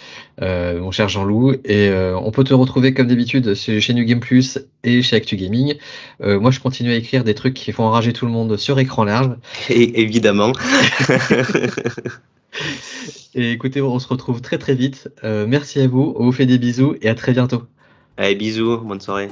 mon cher Jean-Loup. Et on peut te retrouver comme d'habitude chez New Game Plus et chez Actu Gaming. Moi, je continue à écrire des trucs qui font enrager tout le monde sur écran large. Et évidemment. Et écoutez, on se retrouve très très vite. Merci à vous, on vous fait des bisous et à très bientôt. Allez, bisous, bonne soirée.